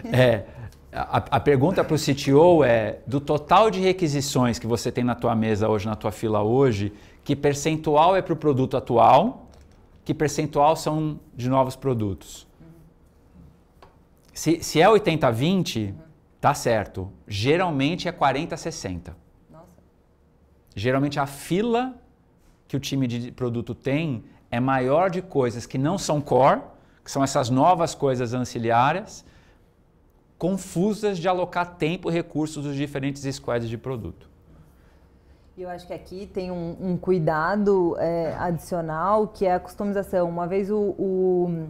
A pergunta para o CTO é, do total de requisições que você tem na tua mesa hoje, na tua fila hoje, que percentual é para o produto atual, que percentual são de novos produtos? Se é 80-20, tá certo. Geralmente é 40-60. Nossa. Geralmente a fila que o time de produto tem é maior de coisas que não são core, que são essas novas coisas ancilhares, confusas de alocar tempo e recursos dos diferentes squads de produto. E eu acho que aqui tem um cuidado adicional, que é a customização. Uma vez o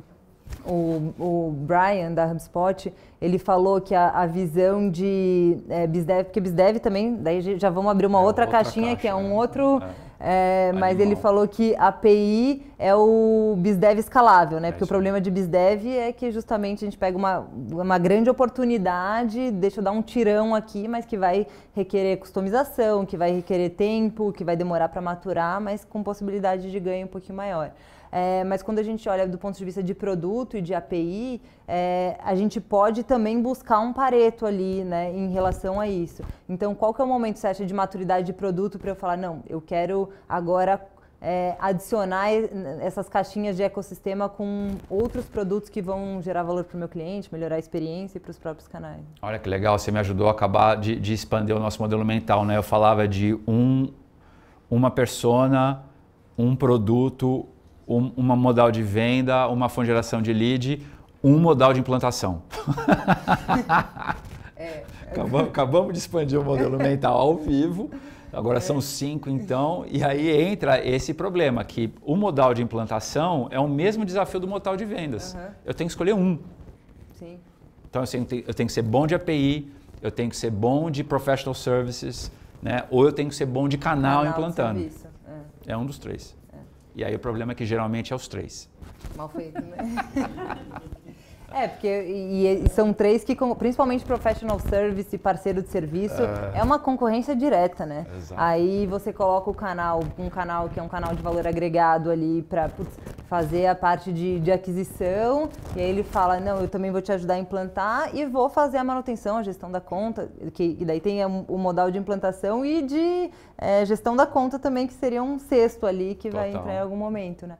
Brian, da HubSpot, ele falou que a visão de BizDev, porque BizDev também, daí já vamos abrir uma outra caixinha, que é um outro... mas ele falou que a API é o BizDev escalável, né? Porque o problema de BizDev é que justamente a gente pega uma grande oportunidade, deixa eu dar um tirão aqui, mas que vai requerer customização, que vai requerer tempo, que vai demorar para maturar, mas com possibilidade de ganho um pouquinho maior. Mas quando a gente olha do ponto de vista de produto e de API, a gente pode também buscar um Pareto ali, né, em relação a isso. Então, qual que é o momento, você acha, de maturidade de produto para eu falar, não, eu quero agora adicionar essas caixinhas de ecossistema com outros produtos que vão gerar valor para o meu cliente, melhorar a experiência e para os próprios canais? Olha que legal, você me ajudou a acabar de expandir o nosso modelo mental, né? Eu falava de uma persona, um produto, uma modal de venda, uma fonte de geração de lead, um modal de implantação. Acabamos de expandir o modelo mental ao vivo, agora são 5 então, e aí entra esse problema, que o modal de implantação é o mesmo desafio do modal de vendas. Eu tenho que escolher um. Sim. Então eu tenho que ser bom de API, eu tenho que ser bom de professional services, né? Ou eu tenho que ser bom de canal implantando. É um dos 3. E aí o problema é que geralmente é os 3. Mal feito, né? Porque e são 3 que, principalmente professional service e parceiro de serviço, é uma concorrência direta, né? Exato. Aí você coloca um canal que é um canal de valor agregado ali para fazer a parte de aquisição, e aí ele fala, não, eu também vou te ajudar a implantar e vou fazer a manutenção, a gestão da conta, e daí tem o modal de implantação e de gestão da conta também, que seria um sexto ali que vai entrar em algum momento, né?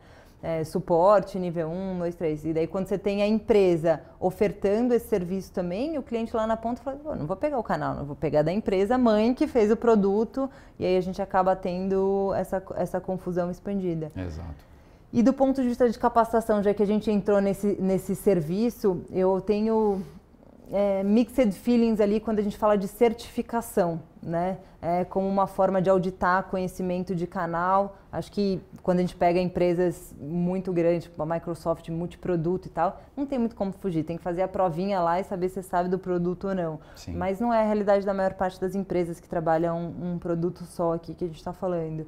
Suporte, nível 1, 2, 3. E daí quando você tem a empresa ofertando esse serviço também, o cliente lá na ponta fala, não vou pegar o canal, não vou pegar da empresa mãe que fez o produto, e aí a gente acaba tendo essa confusão expandida. Exato. E do ponto de vista de capacitação, já que a gente entrou nesse serviço, eu tenho mixed feelings ali quando a gente fala de certificação, né? Como uma forma de auditar conhecimento de canal. Acho que quando a gente pega empresas muito grandes, tipo a Microsoft, multiproduto e tal, não tem muito como fugir. Tem que fazer a provinha lá e saber se você sabe do produto ou não. Sim. Mas não é a realidade da maior parte das empresas que trabalham um produto só aqui que a gente está falando.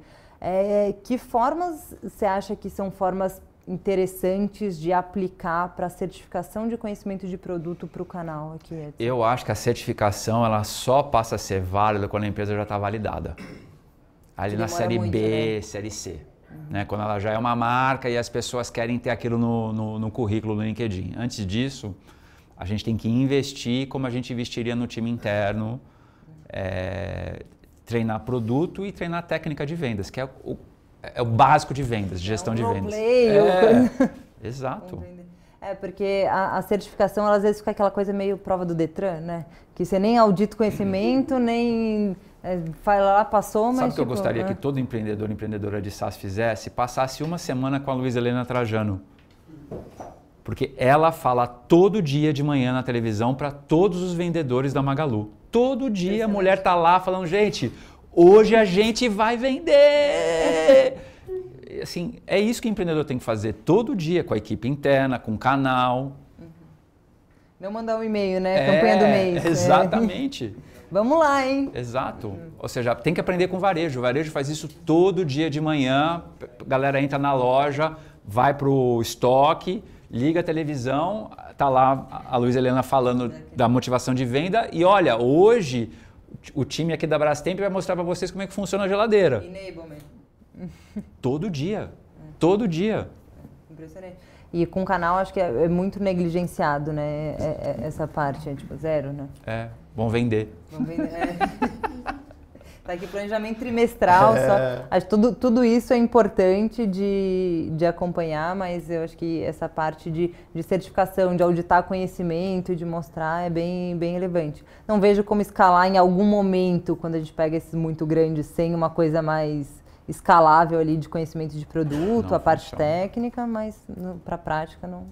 Que formas você acha que são formas interessantes de aplicar para a certificação de conhecimento de produto para o canal aqui, Edson? Eu acho que a certificação ela só passa a ser válida quando a empresa já está validada. Ali na série muito, B, né? série C. Né? Quando ela já é uma marca e as pessoas querem ter aquilo no currículo, no LinkedIn. Antes disso, a gente tem que investir como a gente investiria no time interno, treinar produto e treinar técnica de vendas, que é o básico de vendas, de gestão de vendas. Exato. Porque a certificação, ela, às vezes, fica aquela coisa meio prova do Detran, né? Que você nem audita o conhecimento, nem vai lá, passou, mas... Sabe o que eu gostaria que todo empreendedor e empreendedora de SaaS fizesse? Passasse uma semana com a Luiza Helena Trajano. Porque ela fala todo dia de manhã na televisão para todos os vendedores da Magalu. Todo dia a mulher tá lá falando, gente... Hoje a gente vai vender! Assim, é isso que o empreendedor tem que fazer todo dia, com a equipe interna, com o canal. Não mandar um e-mail, né? Campanha do mês. Exatamente. Vamos lá, hein? Exato. Ou seja, tem que aprender com o varejo. O varejo faz isso todo dia de manhã. A galera entra na loja, vai pro estoque, liga a televisão, tá lá a Luiza Helena falando da motivação de venda. E olha, hoje... O time aqui da Brastemp vai mostrar para vocês como é que funciona a geladeira. Enablement. Todo dia. Todo dia. Impressionante. E com o canal acho que é muito negligenciado, né? Essa parte, tipo, zero, né? Vão vender. Vão vender, Tá aqui planejamento trimestral, só. Acho que tudo isso é importante de acompanhar, mas eu acho que essa parte de certificação, de auditar conhecimento, de mostrar é bem relevante. Não vejo como escalar em algum momento, quando a gente pega esses muito grandes, sem uma coisa mais escalável ali de conhecimento de produto, não a parte funciona. Técnica, mas para a prática não.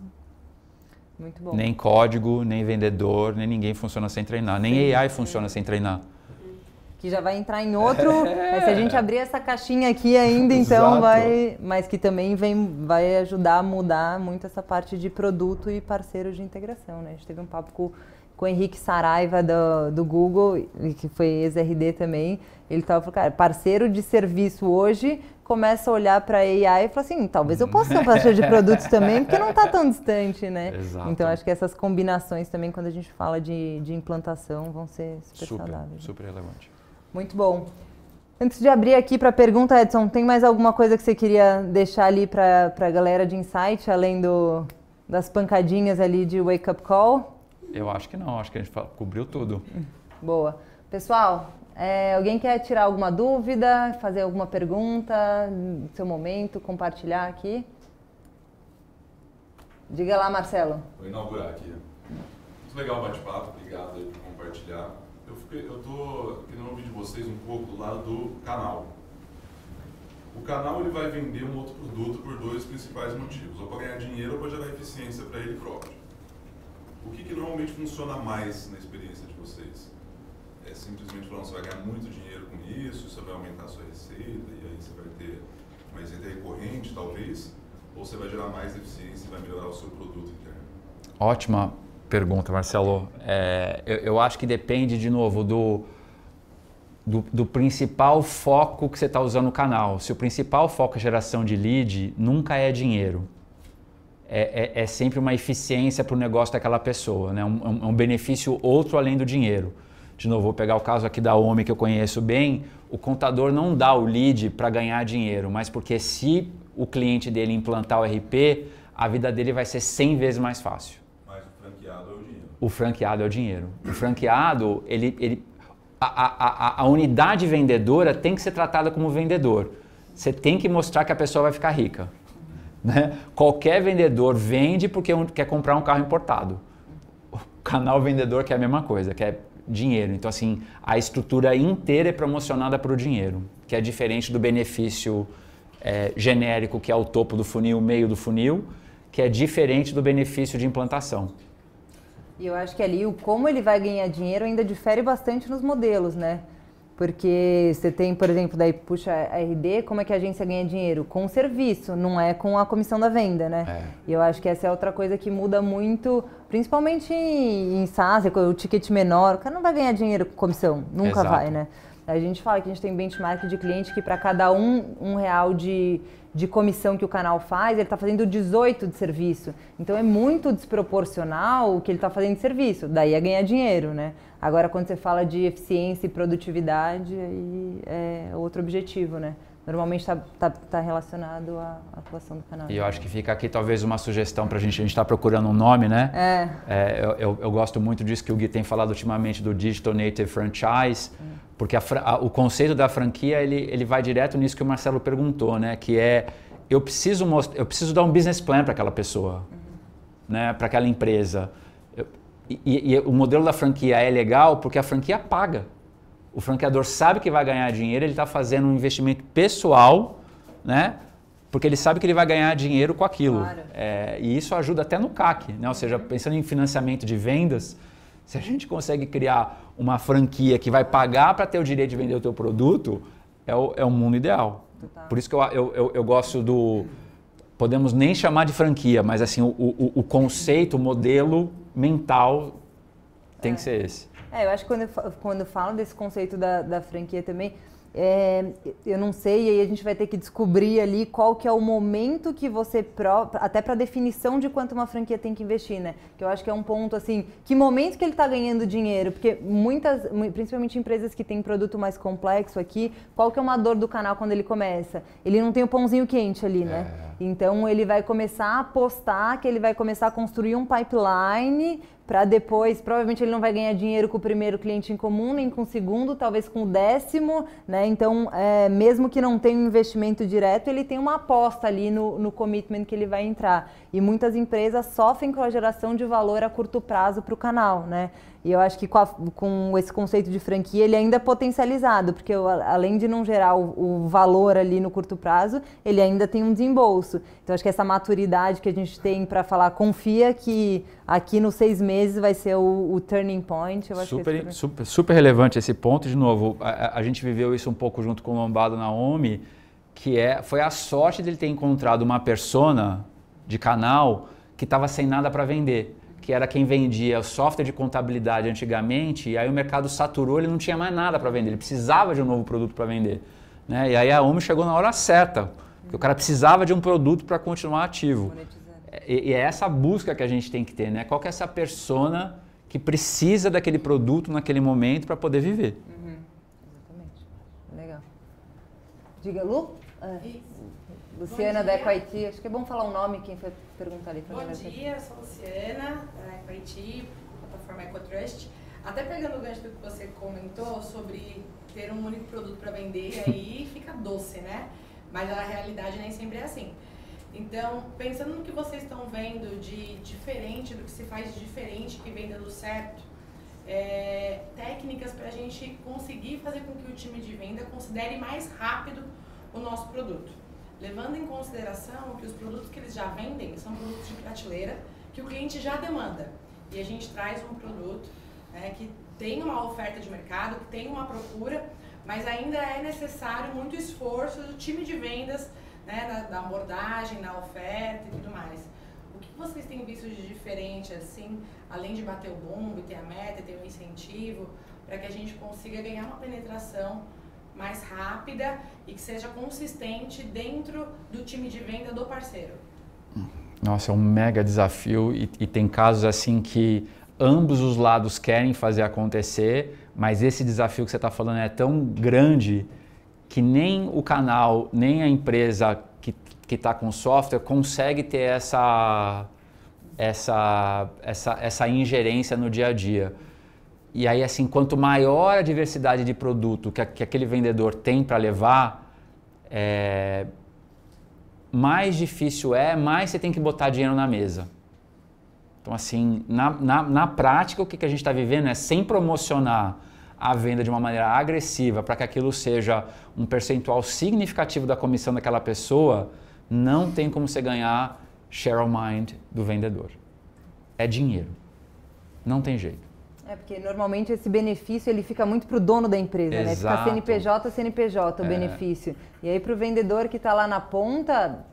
Muito bom. Nem código, nem vendedor, nem ninguém funciona sem treinar. Nem AI funciona sem treinar. Que já vai entrar em outro, mas se a gente abrir essa caixinha aqui ainda, então vai... Mas que também vai ajudar a mudar muito essa parte de produto e parceiro de integração, né? A gente teve um papo com o Henrique Saraiva do Google, que foi ex-RD também. Ele estava falando, cara, parceiro de serviço hoje começa a olhar para a AI e fala assim, talvez eu possa ser um parceiro de produtos também, porque não está tão distante, né? Exato. Então acho que essas combinações também, quando a gente fala de implantação, vão ser super saudáveis. Super relevante. Muito bom. Antes de abrir aqui para a pergunta, Edson, tem mais alguma coisa que você queria deixar ali para a galera de Insight, além das pancadinhas ali de Wake Up Call? Eu acho que não, acho que a gente cobriu tudo. Boa. Pessoal, alguém quer tirar alguma dúvida, fazer alguma pergunta no seu momento, compartilhar aqui? Diga lá, Marcelo. Vou inaugurar aqui. Muito legal o bate-papo, obrigado aí por compartilhar. Eu estou querendo ouvir de vocês um pouco do lado do canal. O canal ele vai vender um outro produto por dois principais motivos, ou para ganhar dinheiro ou para gerar eficiência para ele próprio. O que normalmente funciona mais na experiência de vocês? É simplesmente falando, você vai ganhar muito dinheiro com isso, você vai aumentar a sua receita, e aí você vai ter uma receita recorrente, talvez, ou você vai gerar mais eficiência e vai melhorar o seu produto interno? Ótima pergunta, Marcelo. Eu acho que depende, de novo, do principal foco que você está usando no canal. Se o principal foco é geração de lead, nunca é dinheiro. É sempre uma eficiência para o negócio daquela pessoa, né? Um benefício outro além do dinheiro. De novo, vou pegar o caso aqui da OMI que eu conheço bem. O contador não dá o lead para ganhar dinheiro, mas porque se o cliente dele implantar o RP, a vida dele vai ser 100 vezes mais fácil. O franqueado é o dinheiro. O franqueado, a unidade vendedora tem que ser tratada como vendedor. Você tem que mostrar que a pessoa vai ficar rica. Né? Qualquer vendedor vende porque quer comprar um carro importado. O canal vendedor quer a mesma coisa, quer dinheiro. Então, assim, a estrutura inteira é promocionada para o dinheiro, que é diferente do benefício genérico, que é o topo do funil, meio do funil, que é diferente do benefício de implantação. E eu acho que ali como ele vai ganhar dinheiro ainda difere bastante nos modelos, né? Porque você tem, por exemplo, daí puxa a RD, como é que a agência ganha dinheiro? Com o serviço, não é com a comissão da venda, né? E eu acho que essa é outra coisa que muda muito, principalmente em SaaS, o ticket menor, o cara não vai ganhar dinheiro com comissão, nunca vai, né? A gente fala que a gente tem benchmark de cliente que para cada um real de comissão que o canal faz, ele está fazendo 18 de serviço. Então é muito desproporcional o que ele está fazendo de serviço. Daí é ganhar dinheiro, né? Agora, quando você fala de eficiência e produtividade, aí é outro objetivo, né? Normalmente está relacionado à atuação do canal. E eu acho que fica aqui talvez uma sugestão para a gente está procurando um nome, né? Eu gosto muito disso que o Gui tem falado ultimamente do Digital Native Franchise, porque o conceito da franquia ele vai direto nisso que o Marcelo perguntou, né? Que eu preciso dar um business plan para aquela pessoa, né? Para aquela empresa. E o modelo da franquia é legal porque a franquia paga. O franqueador sabe que vai ganhar dinheiro, ele está fazendo um investimento pessoal, né? Porque ele sabe que ele vai ganhar dinheiro com aquilo. Claro. E isso ajuda até no CAC, né? Ou seja, pensando em financiamento de vendas, se a gente consegue criar uma franquia que vai pagar para ter o direito de vender o teu produto, é o mundo ideal. Total. Por isso que eu gosto do... Podemos nem chamar de franquia, mas assim, o conceito, o modelo mental tem que ser esse. Eu acho que quando eu falo desse conceito da franquia também, eu não sei, e aí a gente vai ter que descobrir ali qual que é o momento que você, até para definição de quanto uma franquia tem que investir, né? Que eu acho que é um ponto assim, que momento que ele está ganhando dinheiro? Porque principalmente empresas que têm produto mais complexo aqui, qual que é uma dor do canal quando ele começa? Ele não tem o pãozinho quente ali, né? Então ele vai começar a apostar que ele vai começar a construir um pipeline para depois, provavelmente ele não vai ganhar dinheiro com o primeiro cliente em comum, nem com o segundo, talvez com o 10º, né? Então, mesmo que não tenha um investimento direto, ele tem uma aposta ali no commitment que ele vai entrar. E muitas empresas sofrem com a geração de valor a curto prazo para o canal, né? E eu acho que com esse conceito de franquia, ele ainda é potencializado, porque além de não gerar o valor ali no curto prazo, ele ainda tem um desembolso. Então, acho que essa maturidade que a gente tem para falar, confia que aqui nos 6 meses vai ser o turning point. Eu acho super relevante esse ponto. De novo, a gente viveu isso um pouco junto com o Lombado na OMI, que foi a sorte dele ter encontrado uma persona de canal que estava sem nada para vender, que era quem vendia o software de contabilidade antigamente, e aí o mercado saturou, ele não tinha mais nada para vender, ele precisava de um novo produto para vender, né? E aí a OMI chegou na hora certa, porque o cara precisava de um produto para continuar ativo. E é essa busca que a gente tem que ter, né? Qual que é essa persona que precisa daquele produto naquele momento para poder viver. Exatamente. Legal. Diga, Lu? Luciana da EcoIT, acho que é bom falar o nome, quem foi perguntar ali. Bom dia, eu sou Luciana, da EcoIT, plataforma EcoTrust. Até pegando o gancho do que você comentou sobre ter um único produto para vender, aí fica doce, né? Mas a realidade nem sempre é assim. Então, pensando no que vocês estão vendo de diferente, do que se faz de diferente que vem dando certo, técnicas para a gente conseguir fazer com que o time de venda considere mais rápido o nosso produto. Levando em consideração que os produtos que eles já vendem são produtos de prateleira, que o cliente já demanda. E a gente traz um produto, né, que tem uma oferta de mercado, que tem uma procura, mas ainda é necessário muito esforço do time de vendas, né, na abordagem, na oferta e tudo mais. O que vocês têm visto de diferente, assim, além de bater o bumbo, ter a meta, ter um incentivo, para que a gente consiga ganhar uma penetração mais rápida e que seja consistente dentro do time de venda do parceiro? Nossa, é um mega desafio e tem casos assim que ambos os lados querem fazer acontecer, mas esse desafio que você está falando é tão grande que nem o canal, nem a empresa que está com software consegue ter essa ingerência no dia a dia. E aí, assim, quanto maior a diversidade de produto que aquele vendedor tem para levar, mais difícil mais você tem que botar dinheiro na mesa. Então, assim, na prática, o que a gente está vivendo é sem promocionar a venda de uma maneira agressiva para que aquilo seja um percentual significativo da comissão daquela pessoa, não tem como você ganhar share of mind do vendedor. É dinheiro. Não tem jeito. Porque normalmente esse benefício ele fica muito para o dono da empresa, né? Fica CNPJ o benefício. E aí para o vendedor que está lá na ponta,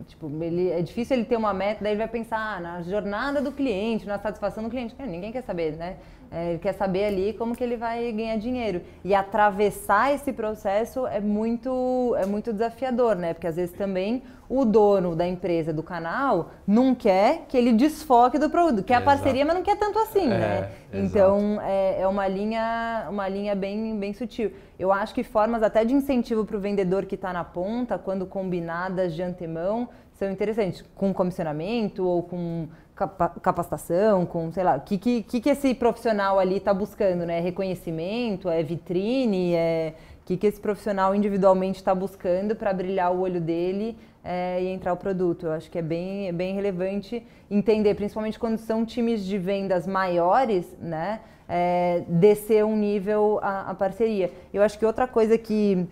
tipo, é difícil ele ter uma meta, daí ele vai pensar na jornada do cliente, na satisfação do cliente. Ninguém quer saber, né? Ele quer saber ali como que ele vai ganhar dinheiro. E atravessar esse processo é muito desafiador, né? Porque às vezes também o dono da empresa, do canal, não quer que ele desfoque do produto. Quer a parceria, mas não quer tanto assim, né? Então, é uma linha bem sutil. Eu acho que formas até de incentivo para o vendedor que está na ponta, quando combinadas de antemão, são interessantes. Com comissionamento ou com capacitação, com, sei lá, o que esse profissional ali está buscando, né? Reconhecimento, vitrine, o que esse profissional individualmente está buscando para brilhar o olho dele e entrar o produto. Eu acho que é bem relevante entender, principalmente quando são times de vendas maiores, né? Descer um nível a parceria. Eu acho que outra coisa que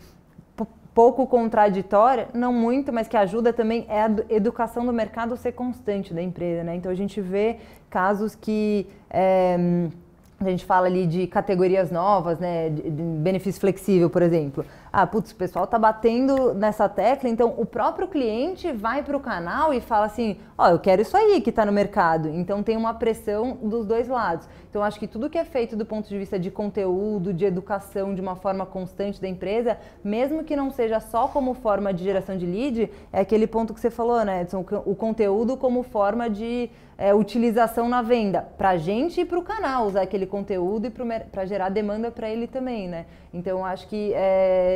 pouco contraditória, não muito, mas que ajuda também é a educação do mercado ser constante da empresa, né? Então a gente vê casos que a gente fala ali de categorias novas, né? De benefício flexível, por exemplo. putz, o pessoal tá batendo nessa tecla, então o próprio cliente vai para o canal e fala assim, eu quero isso aí que está no mercado. Então tem uma pressão dos dois lados. Então acho que tudo que é feito do ponto de vista de conteúdo, de educação, de uma forma constante da empresa, mesmo que não seja só como forma de geração de lead, é aquele ponto que você falou, né, Edson? O conteúdo como forma de utilização na venda, para a gente e para o canal, usar aquele conteúdo e para gerar demanda para ele também, né? Então, acho que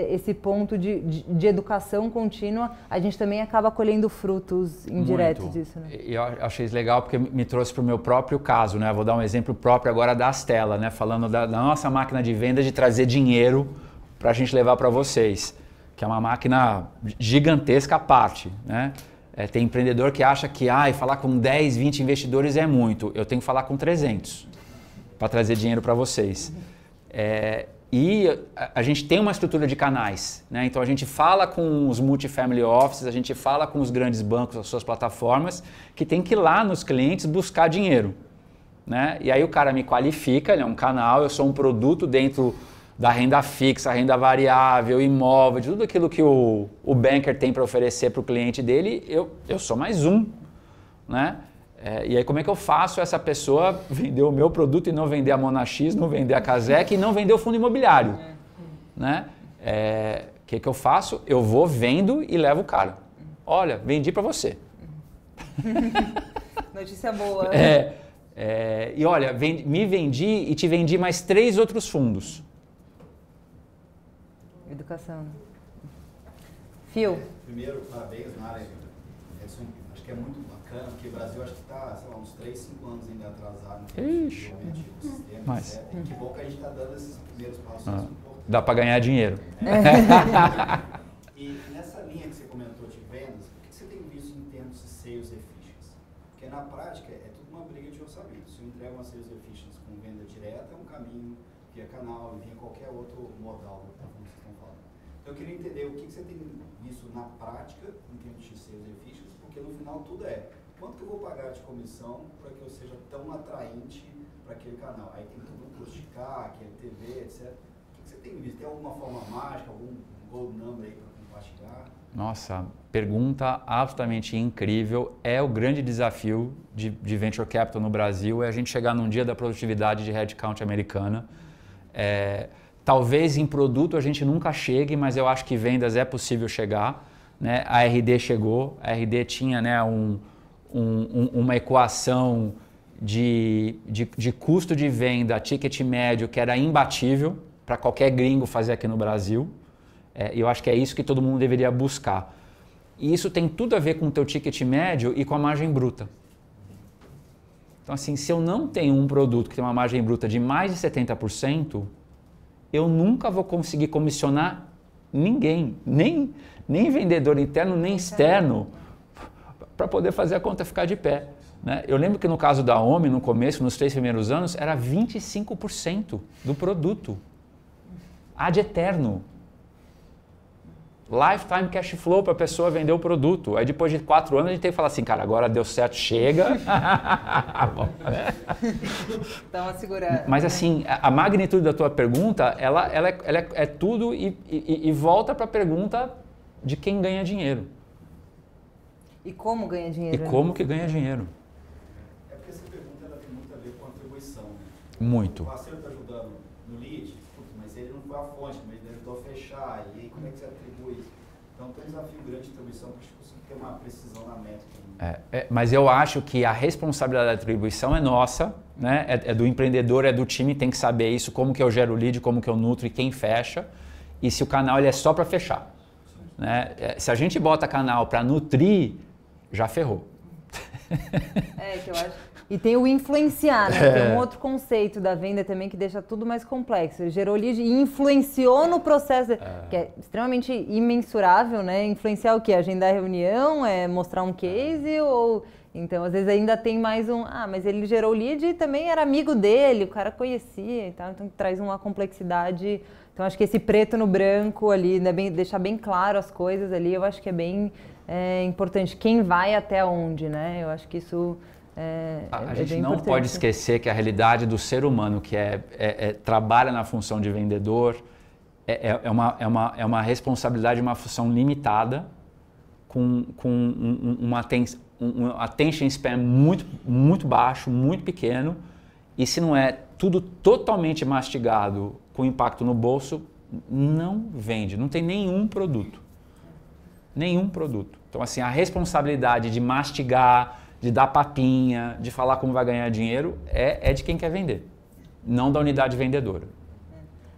esse ponto de educação contínua, a gente também acaba colhendo frutos indiretos disso, né? Eu achei isso legal porque me trouxe para o meu próprio caso, né? Vou dar um exemplo próprio agora da Astela, né? Falando da nossa máquina de venda de trazer dinheiro para a gente levar para vocês, que é uma máquina gigantesca à parte, né? Tem empreendedor que acha que falar com 10, 20 investidores é muito. Eu tenho que falar com 300 para trazer dinheiro para vocês. E a gente tem uma estrutura de canais, né? Então a gente fala com os multifamily offices, a gente fala com os grandes bancos, as suas plataformas, que tem que ir lá nos clientes buscar dinheiro, né? E aí o cara me qualifica, ele é um canal, eu sou um produto dentro da renda fixa, renda variável, imóvel, de tudo aquilo que o banker tem para oferecer para o cliente dele, eu sou mais um, né? E aí como é que eu faço essa pessoa vender o meu produto e não vender a Monax, não vender a Casec e não vender o fundo imobiliário, né? O que eu faço? Eu vou, vendo e levo o cara. Olha, vendi para você. Notícia boa. E olha, me vendi e te vendi mais 3 outros fundos. Educação. Fio. Primeiro, parabéns na área. Acho que é muito bacana, porque o Brasil acho que está, sei lá, uns 3, 5 anos ainda atrasado no desenvolvimento do sistema. Mas que bom que a gente está dando esses primeiros passos. Dá para ganhar dinheiro. E nessa linha que você comentou de vendas, o que você tem visto em termos de sales efficiency? Porque na prática é tudo uma briga de orçamento. Se eu entrego uma sales efficiency com venda direta, é um caminho via canal e via qualquer outro modal, como vocês estão falando. Então eu queria entender o que você tem visto na prática em termos de sales efficiency, porque no final tudo quanto que eu vou pagar de comissão para que eu seja tão atraente para aquele canal? Aí tem tudo o custo de CAC, TV, etc. O que você tem visto? Tem alguma forma mágica, algum gold number aí para compartilhar? Nossa, pergunta absolutamente incrível. É o grande desafio de Venture Capital no Brasil, é a gente chegar num dia da produtividade de headcount americana. Talvez em produto a gente nunca chegue, mas eu acho que vendas é possível chegar, né? A RD chegou, a RD tinha, né, uma equação de custo de venda, ticket médio, que era imbatível para qualquer gringo fazer aqui no Brasil. E eu acho que é isso que todo mundo deveria buscar. E isso tem tudo a ver com o teu ticket médio e com a margem bruta. Então, assim, se eu não tenho um produto que tem uma margem bruta de mais de 70%, eu nunca vou conseguir comissionar ninguém, nem vendedor interno, nem externo, para poder fazer a conta ficar de pé, né? Eu lembro que no caso da OMI, no começo, nos 3 primeiros anos, era 25% do produto, ad eterno. Lifetime cash flow para a pessoa vender o produto. Aí depois de 4 anos a gente tem que falar assim, cara, agora deu certo, chega. Dá uma segurada. Mas assim, a magnitude da tua pergunta, ela é tudo e volta para a pergunta de quem ganha dinheiro. E como ganha dinheiro? E como que ganha dinheiro. É porque essa pergunta ela tem muito a ver com a atribuição, né? Muito. O parceiro está ajudando no lead, mas ele não foi a fonte, mas ele ajudou a fechar. E aí como é que você atribui isso? Então tem um desafio grande de atribuição para a gente conseguir ter uma precisão na métrica. Mas eu acho que a responsabilidade da atribuição é nossa, né? É do empreendedor, é do time, tem que saber isso, como que eu gero o lead, como que eu nutro e quem fecha. E se o canal ele é só para fechar. Né? Se a gente bota canal para nutrir, já ferrou. Que eu acho. E tem o influenciar, né? Tem um outro conceito da venda também que deixa tudo mais complexo. Ele gerou lead e influenciou no processo, que é extremamente imensurável, né? Influenciar o quê? Agendar reunião, mostrar um case ou... Então, às vezes ainda tem mais mas ele gerou lead e também era amigo dele, o cara conhecia e tal, então traz uma complexidade. Então, acho que esse preto no branco ali, né? Deixar bem claro as coisas ali, eu acho que é bem importante. Quem vai até onde, né? Eu acho que isso... A gente não pode esquecer que a realidade do ser humano que trabalha na função de vendedor, é uma responsabilidade, uma função limitada, com um attention span muito baixo, muito pequeno, e se não é tudo totalmente mastigado com impacto no bolso, não vende, não tem nenhum produto. Nenhum produto. Então, assim, a responsabilidade de mastigar, de dar papinha, de falar como vai ganhar dinheiro, é de quem quer vender, não da unidade vendedora.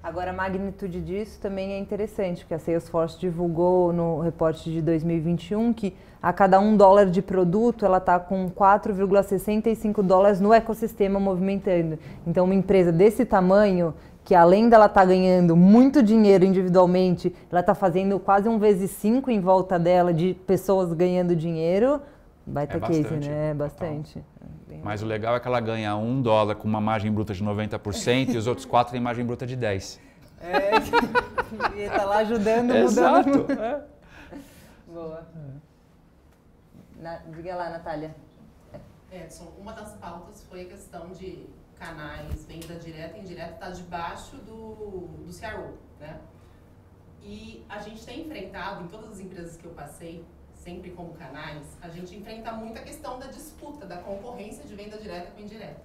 Agora, a magnitude disso também é interessante, porque a Salesforce divulgou no reporte de 2021 que a cada $1 de produto, ela está com 4,65 dólares no ecossistema movimentando. Então, uma empresa desse tamanho, que além dela estar ganhando muito dinheiro individualmente, ela está fazendo quase 1 × 5 em volta dela de pessoas ganhando dinheiro, baita case, né? É bastante. Mas o legal é que ela ganha $1 com uma margem bruta de 90% e os outros 4 têm margem bruta de 10%. E está lá ajudando, Exato. mudando. Boa. Diga lá, Natália. Edson, uma das pautas foi a questão de canais, venda direta e indireta, está debaixo do CRO, né? E a gente tem enfrentado, em todas as empresas que eu passei, sempre como canais, a gente enfrenta muito a questão da disputa, da concorrência de venda direta com indireta.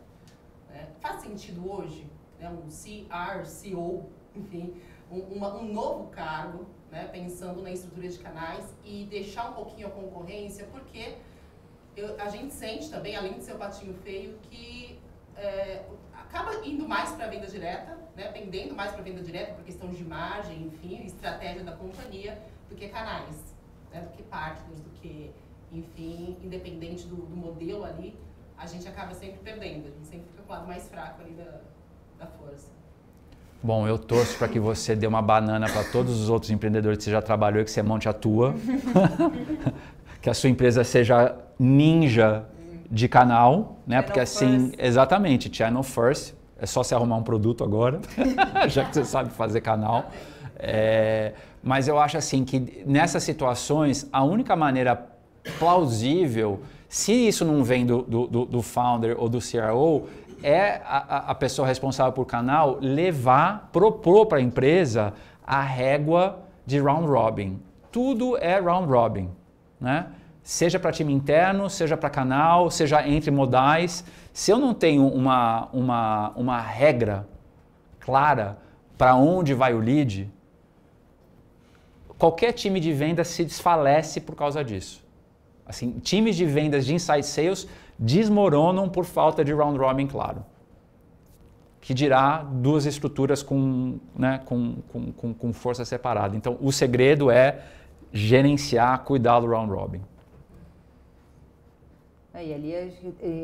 Né? Faz sentido hoje, né, um CR, CO, enfim, um novo cargo, né, pensando na estrutura de canais e deixar um pouquinho a concorrência, porque a gente sente também, além de ser o patinho feio, que acaba indo mais para a venda direta, né, pendendo mais para a venda direta por questão de margem, enfim, estratégia da companhia, do que canais. Do que partners, do que, enfim, independente do modelo ali, a gente acaba sempre perdendo, a gente sempre fica com o lado mais fraco ali da força. Bom, eu torço para que você dê uma banana para todos os outros empreendedores que você já trabalhou e que você monte a tua, que a sua empresa seja ninja de canal, né? Porque assim, exatamente, channel first, é só você arrumar um produto agora, já que você sabe fazer canal. Mas eu acho assim que nessas situações, a única maneira plausível, se isso não vem do founder ou do CRO, é a pessoa responsável por canal propor para a empresa a régua de round robin. Tudo é round robin, né? Seja para time interno, seja para canal, seja entre modais. Se eu não tenho uma regra clara para onde vai o lead, qualquer time de vendas se desfalece por causa disso. Assim, times de vendas de inside sales desmoronam por falta de round robin claro. Que dirá duas estruturas com força separada. Então, o segredo é gerenciar, cuidar do round robin. E ali,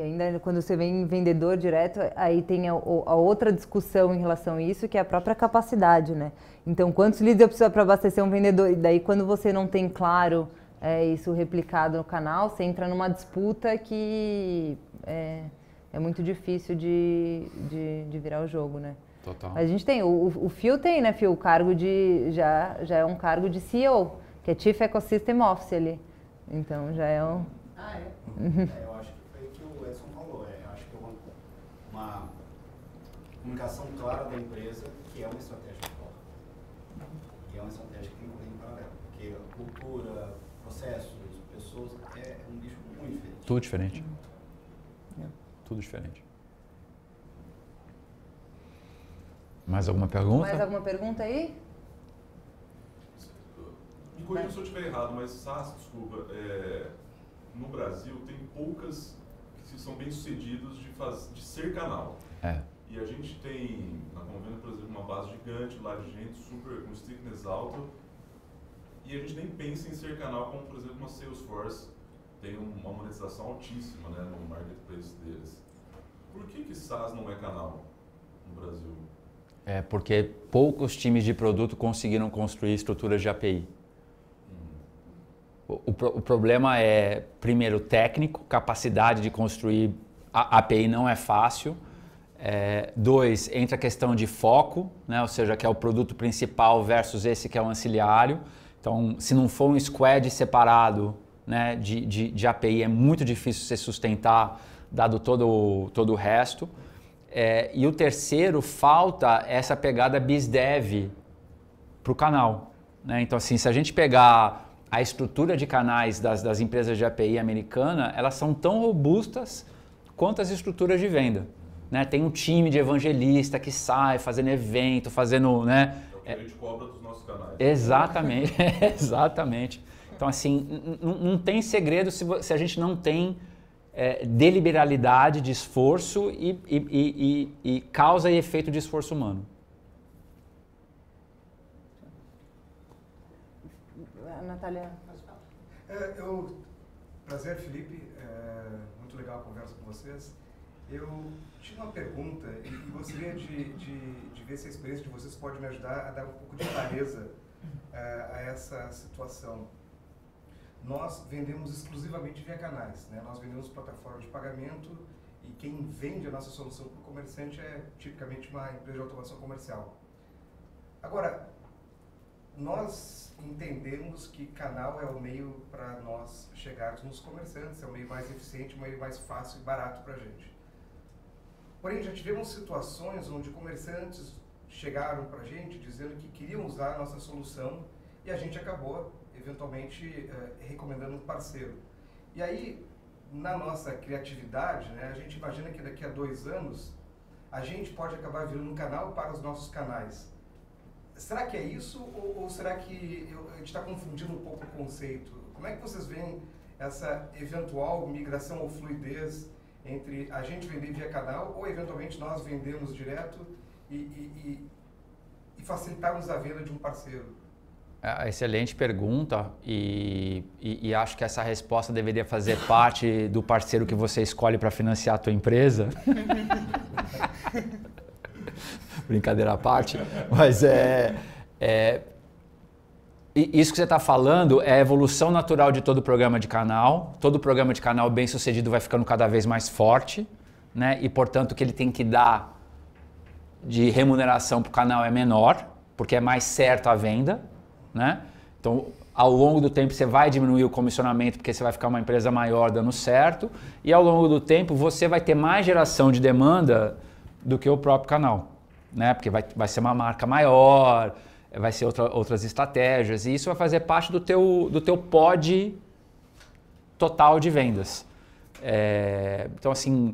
ainda quando você vem em vendedor direto, aí tem a outra discussão em relação a isso, que é a própria capacidade, né? Então, quantos leads eu preciso para abastecer um vendedor? E daí, quando você não tem claro isso replicado no canal, você entra numa disputa que é muito difícil de virar o jogo, né? Total. A gente tem, o Phil tem, né, Phil? O cargo já é um cargo de CEO, que é Chief Ecosystem Officer ali. Então, já é um... Eu acho que foi o que o Edson falou. Acho que é uma comunicação clara da empresa, que é uma estratégia forte. E é uma estratégia que tem que correr em paralelo. Porque cultura, processos, pessoas, é um bicho muito diferente. Tudo diferente. Tudo diferente. Mais alguma pergunta? Mais alguma pergunta aí? Me corrija se eu estiver errado, mas SaaS, desculpa, no Brasil tem poucas que são bem sucedidos de ser canal. E a gente tem na Convenda, por exemplo, uma base gigante lá de gente super com stickiness alto, e a gente nem pensa em ser canal como, por exemplo, uma Salesforce tem uma monetização altíssima, né, no marketplace deles. Por que SaaS não é canal no Brasil? Porque poucos times de produto conseguiram construir estruturas de API. O problema é, primeiro, técnico, capacidade de construir a API não é fácil. 2, entra a questão de foco, né? Ou seja, que é o produto principal versus esse que é o anciliário. Então, se não for um squad separado, né, de API, é muito difícil você sustentar, dado todo o resto. E o terceiro, falta essa pegada BizDev para o canal. Né? Então, assim, se a gente pegar a estrutura de canais das empresas de API americana, elas são tão robustas quanto as estruturas de venda. Né? Tem um time de evangelista que sai fazendo evento, fazendo... Né? É o que a gente cobra dos nossos canais. Exatamente, exatamente. Então, assim, não tem segredo se a gente não tem deliberalidade de esforço e causa e efeito de esforço humano. Natália. Prazer, Felipe. Muito legal a conversa com vocês. Eu tinha uma pergunta e gostaria de ver se a experiência de vocês pode me ajudar a dar um pouco de clareza a essa situação. Nós vendemos exclusivamente via canais, né? Nós vendemos plataforma de pagamento e quem vende a nossa solução para o comerciante é tipicamente uma empresa de automação comercial. Agora, nós entendemos que canal é o meio para nós chegarmos nos comerciantes, é o meio mais eficiente, o meio mais fácil e barato para a gente. Porém, já tivemos situações onde comerciantes chegaram para a gente dizendo que queriam usar a nossa solução e a gente acabou, eventualmente, recomendando um parceiro. E aí, na nossa criatividade, né, a gente imagina que daqui a 2 anos a gente pode acabar virando um canal para os nossos canais. Será que é isso ou será que a gente está confundindo um pouco o conceito? Como é que vocês veem essa eventual migração ou fluidez entre a gente vender via canal ou eventualmente nós vendemos direto e facilitarmos a venda de um parceiro? Excelente pergunta e acho que essa resposta deveria fazer parte do parceiro que você escolhe para financiar a tua empresa. Brincadeira à parte, mas isso que você está falando é a evolução natural de todo programa de canal. Todo programa de canal bem sucedido vai ficando cada vez mais forte, né? E portanto o que ele tem que dar de remuneração para o canal é menor, porque é mais certo a venda, né? Então ao longo do tempo você vai diminuir o comissionamento porque você vai ficar uma empresa maior dando certo e ao longo do tempo você vai ter mais geração de demanda do que o próprio canal. Né? Porque vai ser uma marca maior, vai ser outras estratégias e isso vai fazer parte do teu pod total de vendas. Então, assim,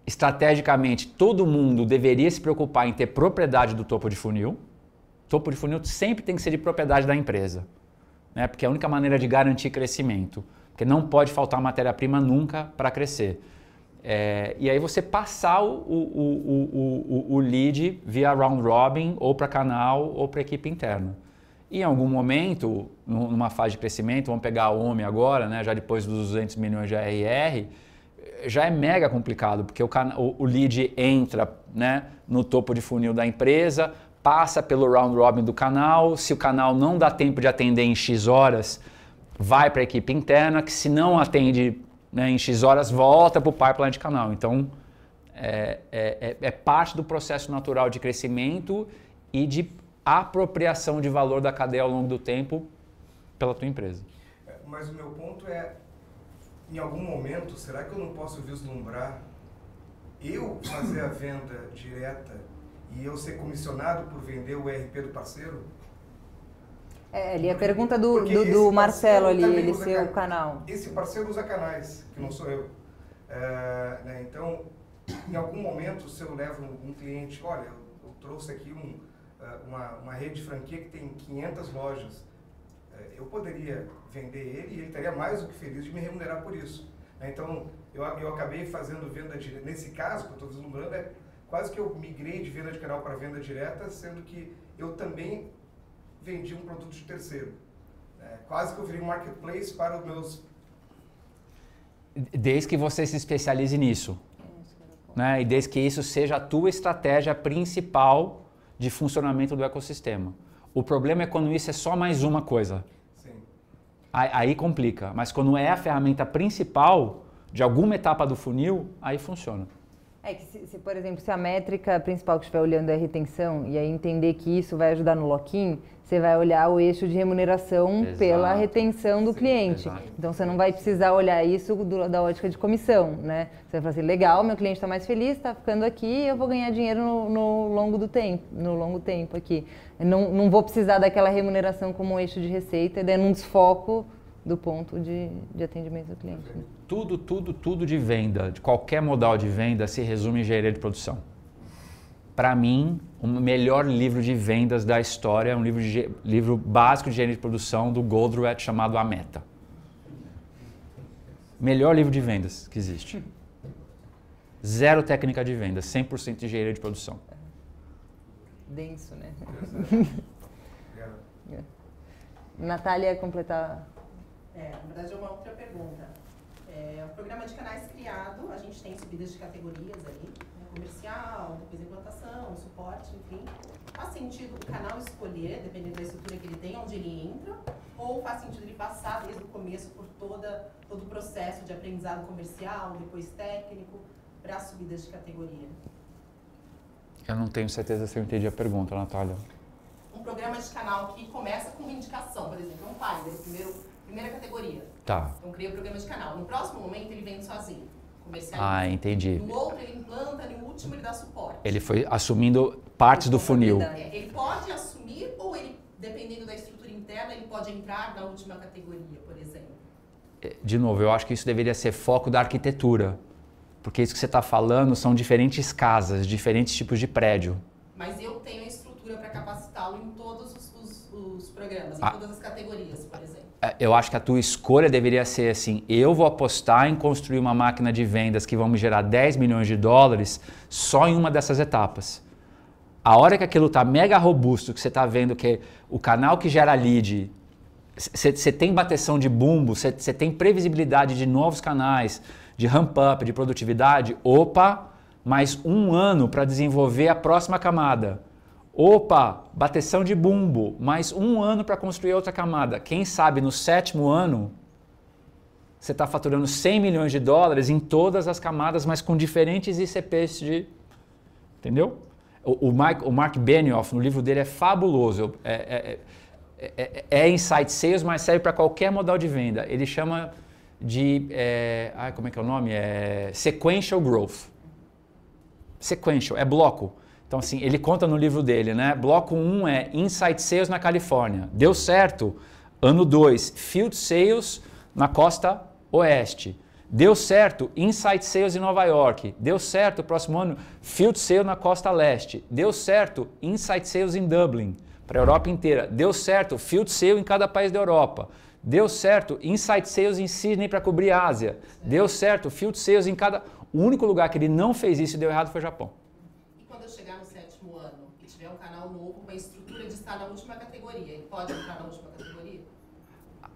estrategicamente, todo mundo deveria se preocupar em ter propriedade do topo de funil. Topo de funil sempre tem que ser de propriedade da empresa, né? Porque é a única maneira de garantir crescimento, porque não pode faltar matéria-prima nunca para crescer. E aí você passar o lead via round robin ou para canal ou para equipe interna. E em algum momento, numa fase de crescimento, vamos pegar a OMI agora, né, já depois dos 200 milhões de ARR, já é mega complicado, porque o lead entra, né, no topo de funil da empresa, passa pelo round robin do canal, se o canal não dá tempo de atender em X horas, vai para a equipe interna, que se não atende, né, em X horas, volta para o pipeline de canal. Então, é parte do processo natural de crescimento e de apropriação de valor da cadeia ao longo do tempo pela tua empresa. Mas o meu ponto é, em algum momento, será que eu não posso vislumbrar eu fazer a venda direta e eu ser comissionado por vender o ERP do parceiro? Ali a pergunta do Marcelo ali, ele ser o canal. Esse parceiro usa canais, que não sou eu. Né? Então, em algum momento, se eu levo um cliente, olha, eu trouxe aqui uma rede de franquia que tem 500 lojas, eu poderia vender ele e ele estaria mais do que feliz de me remunerar por isso. Então, eu acabei fazendo venda direta. Nesse caso, que eu estou vislumbrando, quase que eu migrei de venda de canal para venda direta, sendo que eu também vendi um produto de terceiro. Quase que eu virei um marketplace para os meus... Desde que você se especialize nisso. Né? E desde que isso seja a tua estratégia principal de funcionamento do ecossistema. O problema é quando isso é só mais uma coisa. Sim. Aí complica. Mas quando é a ferramenta principal de alguma etapa do funil, aí funciona. É que, por exemplo, se a métrica principal que estiver olhando é a retenção, e aí entender que isso vai ajudar no lock-in, você vai olhar o eixo de remuneração pela retenção do cliente. Exato. Então, você não vai precisar olhar isso da ótica de comissão, né? Você vai falar assim, legal, meu cliente está mais feliz, está ficando aqui, eu vou ganhar dinheiro no longo tempo aqui. Eu não vou precisar daquela remuneração como um eixo de receita, e daí num desfoco do ponto de atendimento do cliente. Né? Tudo de venda, de qualquer modal de venda, se resume em engenharia de produção. Para mim, o melhor livro de vendas da história é um livro básico de engenharia de produção do Goldratt chamado A Meta. Melhor livro de vendas que existe. Zero técnica de vendas, 100% de engenharia de produção. Denso, né? Natália, completar... na verdade é uma outra pergunta. O programa de canais criado, a gente tem subidas de categorias ali, né, comercial, depois implantação, suporte, enfim. Faz sentido o canal escolher, dependendo da estrutura que ele tem, onde ele entra, ou faz sentido ele passar desde o começo por todo o processo de aprendizado comercial, depois técnico, para subidas de categoria? Eu não tenho certeza se eu entendi a pergunta, Natália. Um programa de canal que começa com uma indicação, por exemplo, um pilot, primeira categoria. Tá. Então cria o programa de canal. No próximo momento ele vende sozinho, comercializa. Ah, entendi. No outro ele implanta, no último ele dá suporte. Ele foi assumindo partes do funil. Ele pode assumir ou ele, dependendo da estrutura interna, ele pode entrar na última categoria, por exemplo? De novo, eu acho que isso deveria ser foco da arquitetura. Porque isso que você está falando são diferentes casas, diferentes tipos de prédio. Mas eu tenho a estrutura para capacitá-lo em todos os programas, em todas as categorias, por exemplo. Eu acho que a tua escolha deveria ser assim, eu vou apostar em construir uma máquina de vendas que vão me gerar 10 milhões de dólares só em uma dessas etapas. A hora que aquilo está mega robusto, que você está vendo que o canal que gera lead, você tem bateção de bumbo, você tem previsibilidade de novos canais, de ramp-up, de produtividade, opa, mais um ano para desenvolver a próxima camada. Opa, bateção de bumbo, mais um ano para construir outra camada. Quem sabe no 7º ano, você está faturando 100 milhões de dólares em todas as camadas, mas com diferentes ICPs de... Entendeu? O Mark Benioff, no livro dele, é fabuloso. É Insight Sales, mas serve para qualquer modal de venda. Ele chama de... como é que é o nome? Sequential Growth. Sequential, é bloco. Então, assim, ele conta no livro dele, né? Bloco 1 é Inside Sales na Califórnia. Deu certo. Ano 2, Field Sales na costa oeste. Deu certo. Inside Sales em Nova York. Deu certo. Próximo ano, Field Sales na costa leste. Deu certo. Inside Sales em Dublin, para a Europa inteira. Deu certo. Field Sales em cada país da Europa. Deu certo. Inside Sales em Sydney para cobrir a Ásia. Deu certo. Field Sales em cada... O único lugar que ele não fez isso e deu errado foi o Japão. Chegar no 7º ano e tiver um canal novo, uma estrutura de estar na última categoria, ele pode entrar na última categoria?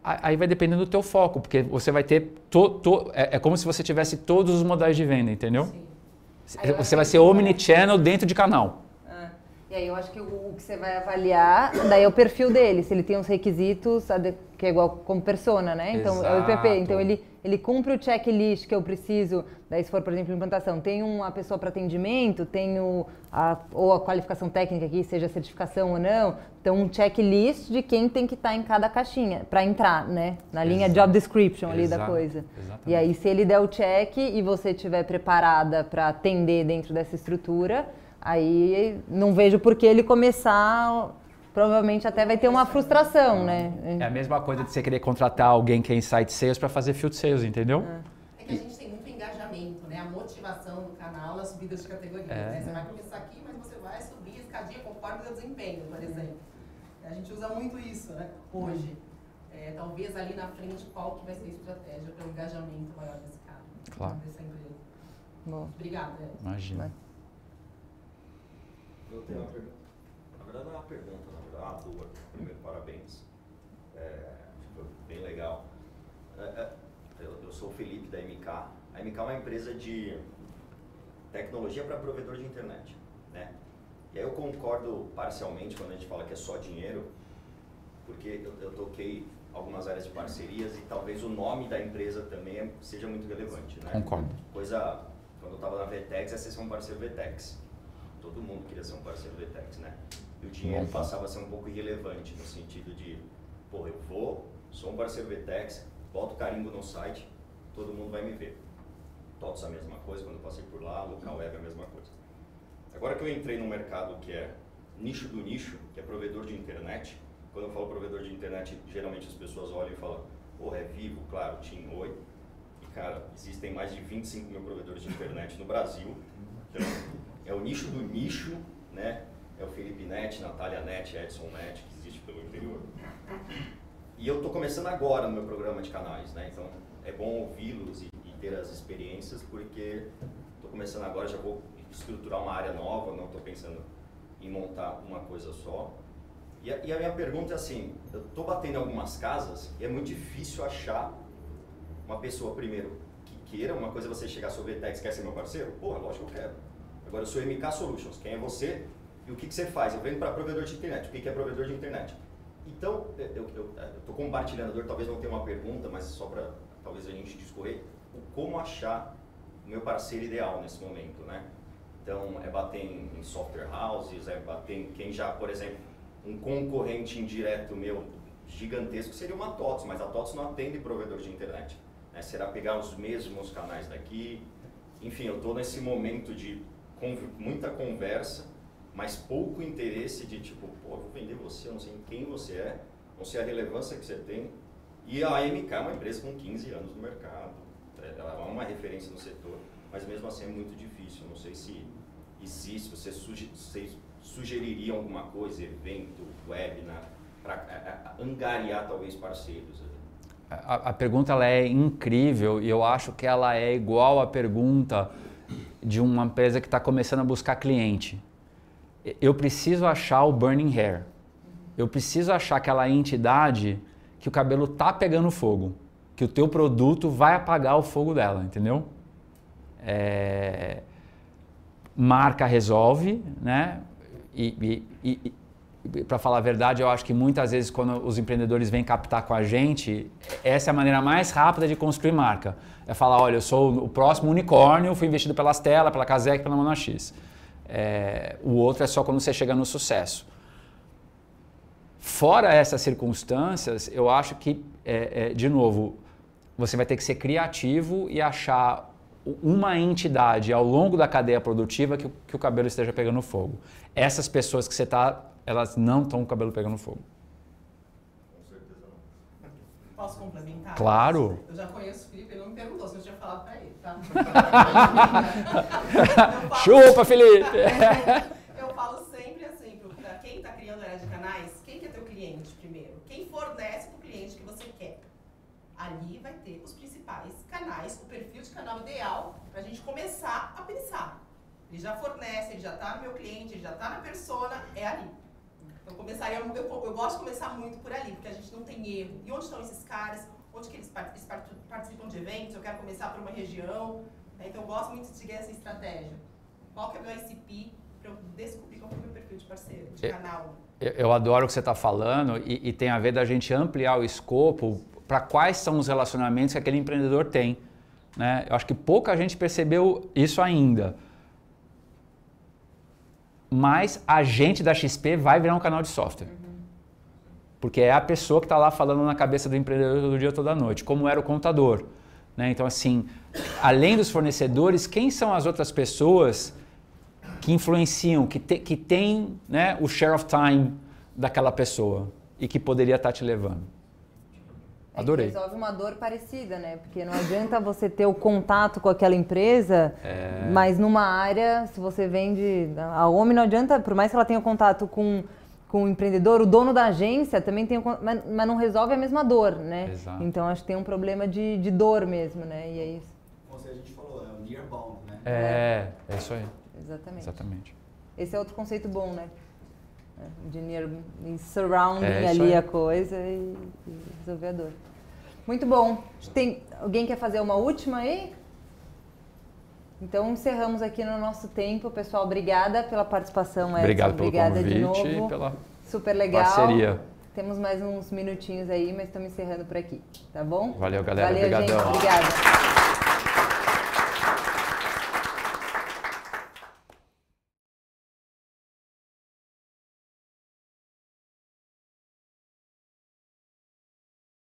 Aí vai depender do teu foco, porque você vai ter... É como se você tivesse todos os modais de venda, entendeu? Sim. Você vai ser omnichannel dentro de canal. E aí eu acho que o que você vai avaliar, daí é o perfil dele, se ele tem os requisitos, que é igual como persona, né? Então, Exato. É o IPP, então ele cumpre o checklist que eu preciso, daí se for, por exemplo, implantação, tem uma pessoa para atendimento, tenho ou a qualificação técnica aqui, seja certificação ou não, então um checklist de quem tem que estar em cada caixinha, para entrar, né? Na linha job description ali da coisa. Exatamente. E aí se ele der o check e você estiver preparada para atender dentro dessa estrutura, aí não vejo por que ele começar, provavelmente até vai ter uma frustração, né? É a mesma coisa de você querer contratar alguém que é Inside Sales para fazer Field Sales, entendeu? É que a gente tem muito engajamento, né? A motivação do canal nas subidas de categoria. Né? Você vai começar aqui, mas você vai subir a escadinha conforme o seu desempenho, por exemplo. A gente usa muito isso, né? Hoje. Talvez ali na frente, qual que vai ser a estratégia para o engajamento maior desse cara? Claro. Dessa empresa. Bom. Obrigada. Imagina. Eu tenho uma pergunta. Na verdade, não é uma pergunta, na verdade, é uma dor. Primeiro, parabéns. Foi bem legal. Eu sou o Felipe da MK. A MK é uma empresa de tecnologia para provedor de internet, né? E aí eu concordo parcialmente quando a gente fala que é só dinheiro, porque eu toquei algumas áreas de parcerias e talvez o nome da empresa também seja muito relevante, né? Concordo. Coisa Quando eu estava na Vetex, é ser um parceiro Vetex. Todo mundo queria ser um parceiro Vetex, né? E o dinheiro passava a ser um pouco irrelevante, no sentido de, pô, sou um parceiro Vetex, boto carimbo no site, todo mundo vai me ver. TOTS a mesma coisa, quando eu passei por lá, local web a mesma coisa. Agora que eu entrei num mercado que é nicho do nicho, que é provedor de internet, quando eu falo provedor de internet, geralmente as pessoas olham e falam, porra, é Vivo, claro, TIM, Oi. E cara, existem mais de 25 mil provedores de internet no Brasil. Então, é o nicho do nicho, né? É o Felipe Net, Natália Net, Edson Net, que existe pelo interior. E eu estou começando agora no meu programa de canais, né? Então é bom ouvi-los e ter as experiências, porque estou começando agora, já vou estruturar uma área nova, não estou pensando em montar uma coisa só. E a minha pergunta é assim, eu estou batendo em algumas casas e é muito difícil achar uma pessoa, primeiro, que queira, uma coisa é você chegar a sua Vetex, quer ser meu parceiro? Porra, lógico que eu quero. Agora eu sou MK Solutions, quem é você e o que você faz? Eu venho para provedor de internet, o que é provedor de internet? Então, eu estou compartilhando, talvez não tenha uma pergunta, mas só para talvez a gente discorrer, como achar o meu parceiro ideal nesse momento, né? Então, é bater em software houses, é bater em quem já, por exemplo, um concorrente indireto meu gigantesco seria uma TOTS, mas a TOTS não atende provedor de internet, né? Será pegar os mesmos canais daqui? Enfim, eu estou nesse momento de muita conversa, mas pouco interesse de tipo, pô, eu vou vender você, eu não sei quem você é, não sei a relevância que você tem. E a AMK é uma empresa com 15 anos no mercado, ela é uma referência no setor, mas mesmo assim é muito difícil. Não sei se existe, vocês sugeririam alguma coisa, evento, webinar, para angariar talvez parceiros? A pergunta ela é incrível e eu acho que ela é igual à pergunta de uma empresa que está começando a buscar cliente. Eu preciso achar o burning hair. Eu preciso achar aquela entidade que o cabelo tá pegando fogo, que o teu produto vai apagar o fogo dela, entendeu? Marca resolve, né? E para falar a verdade, eu acho que muitas vezes quando os empreendedores vêm captar com a gente, essa é a maneira mais rápida de construir marca. É falar, olha, eu sou o próximo unicórnio, fui investido pela Stella, pela Casec, pela Mona X. O outro é só quando você chega no sucesso. Fora essas circunstâncias, eu acho que, de novo, você vai ter que ser criativo e achar uma entidade ao longo da cadeia produtiva que o cabelo esteja pegando fogo. Essas pessoas que você está, elas não estão com o cabelo pegando fogo. Com certeza não. Posso complementar? Claro. Eu já conheço o Felipe, ele não me perguntou se eu tinha falado pra ele, tá? Chupa, Felipe! Eu falo sempre assim, para quem está criando área de canais, quem que é teu cliente primeiro? Quem fornece para o cliente que você quer? Ali vai ter os principais canais, o perfil de canal ideal para a gente começar a pensar. Ele já fornece, ele já está no meu cliente, ele já está na persona, é ali. Então eu gosto de começar muito por ali, porque a gente não tem erro. E onde estão esses caras? Onde que eles participam de eventos? Eu quero começar por uma região. Né? Então eu gosto muito de seguir essa estratégia. Qual que é o meu ICP para eu descobrir qual que é o meu perfil de parceiro, de canal? Eu adoro o que você está falando e tem a ver da gente ampliar o escopo para quais são os relacionamentos que aquele empreendedor tem. Né? Eu acho que pouca gente percebeu isso ainda. Mas a gente da XP vai virar um canal de software. Porque é a pessoa que está lá falando na cabeça do empreendedor todo dia, toda noite, como era o contador. Né? Então, assim, além dos fornecedores, quem são as outras pessoas que influenciam, que tem, né, o share of time daquela pessoa e que poderia estar te levando? Adorei. Resolve uma dor parecida, né? Porque não adianta você ter o contato com aquela empresa, mas numa área, se você vende... A OMI não adianta, por mais que ela tenha contato com o empreendedor, o dono da agência também tem... Mas não resolve a mesma dor, né? Exato. Então, acho que tem um problema de dor mesmo, né? E é isso. Como a gente falou, é o near bound, né? É isso aí. Exatamente. Esse é outro conceito bom, né? De surrounding ali aí. a coisa e resolver a dor. Muito bom. Alguém quer fazer uma última aí? Então encerramos aqui no nosso tempo. Pessoal, obrigada pela participação, Edson. Obrigado pelo obrigada convite de novo. e pela super legal. parceria. Temos mais uns minutinhos aí, mas estamos encerrando por aqui, tá bom? Valeu, galera. Valeu, Obrigadão. gente. Obrigada.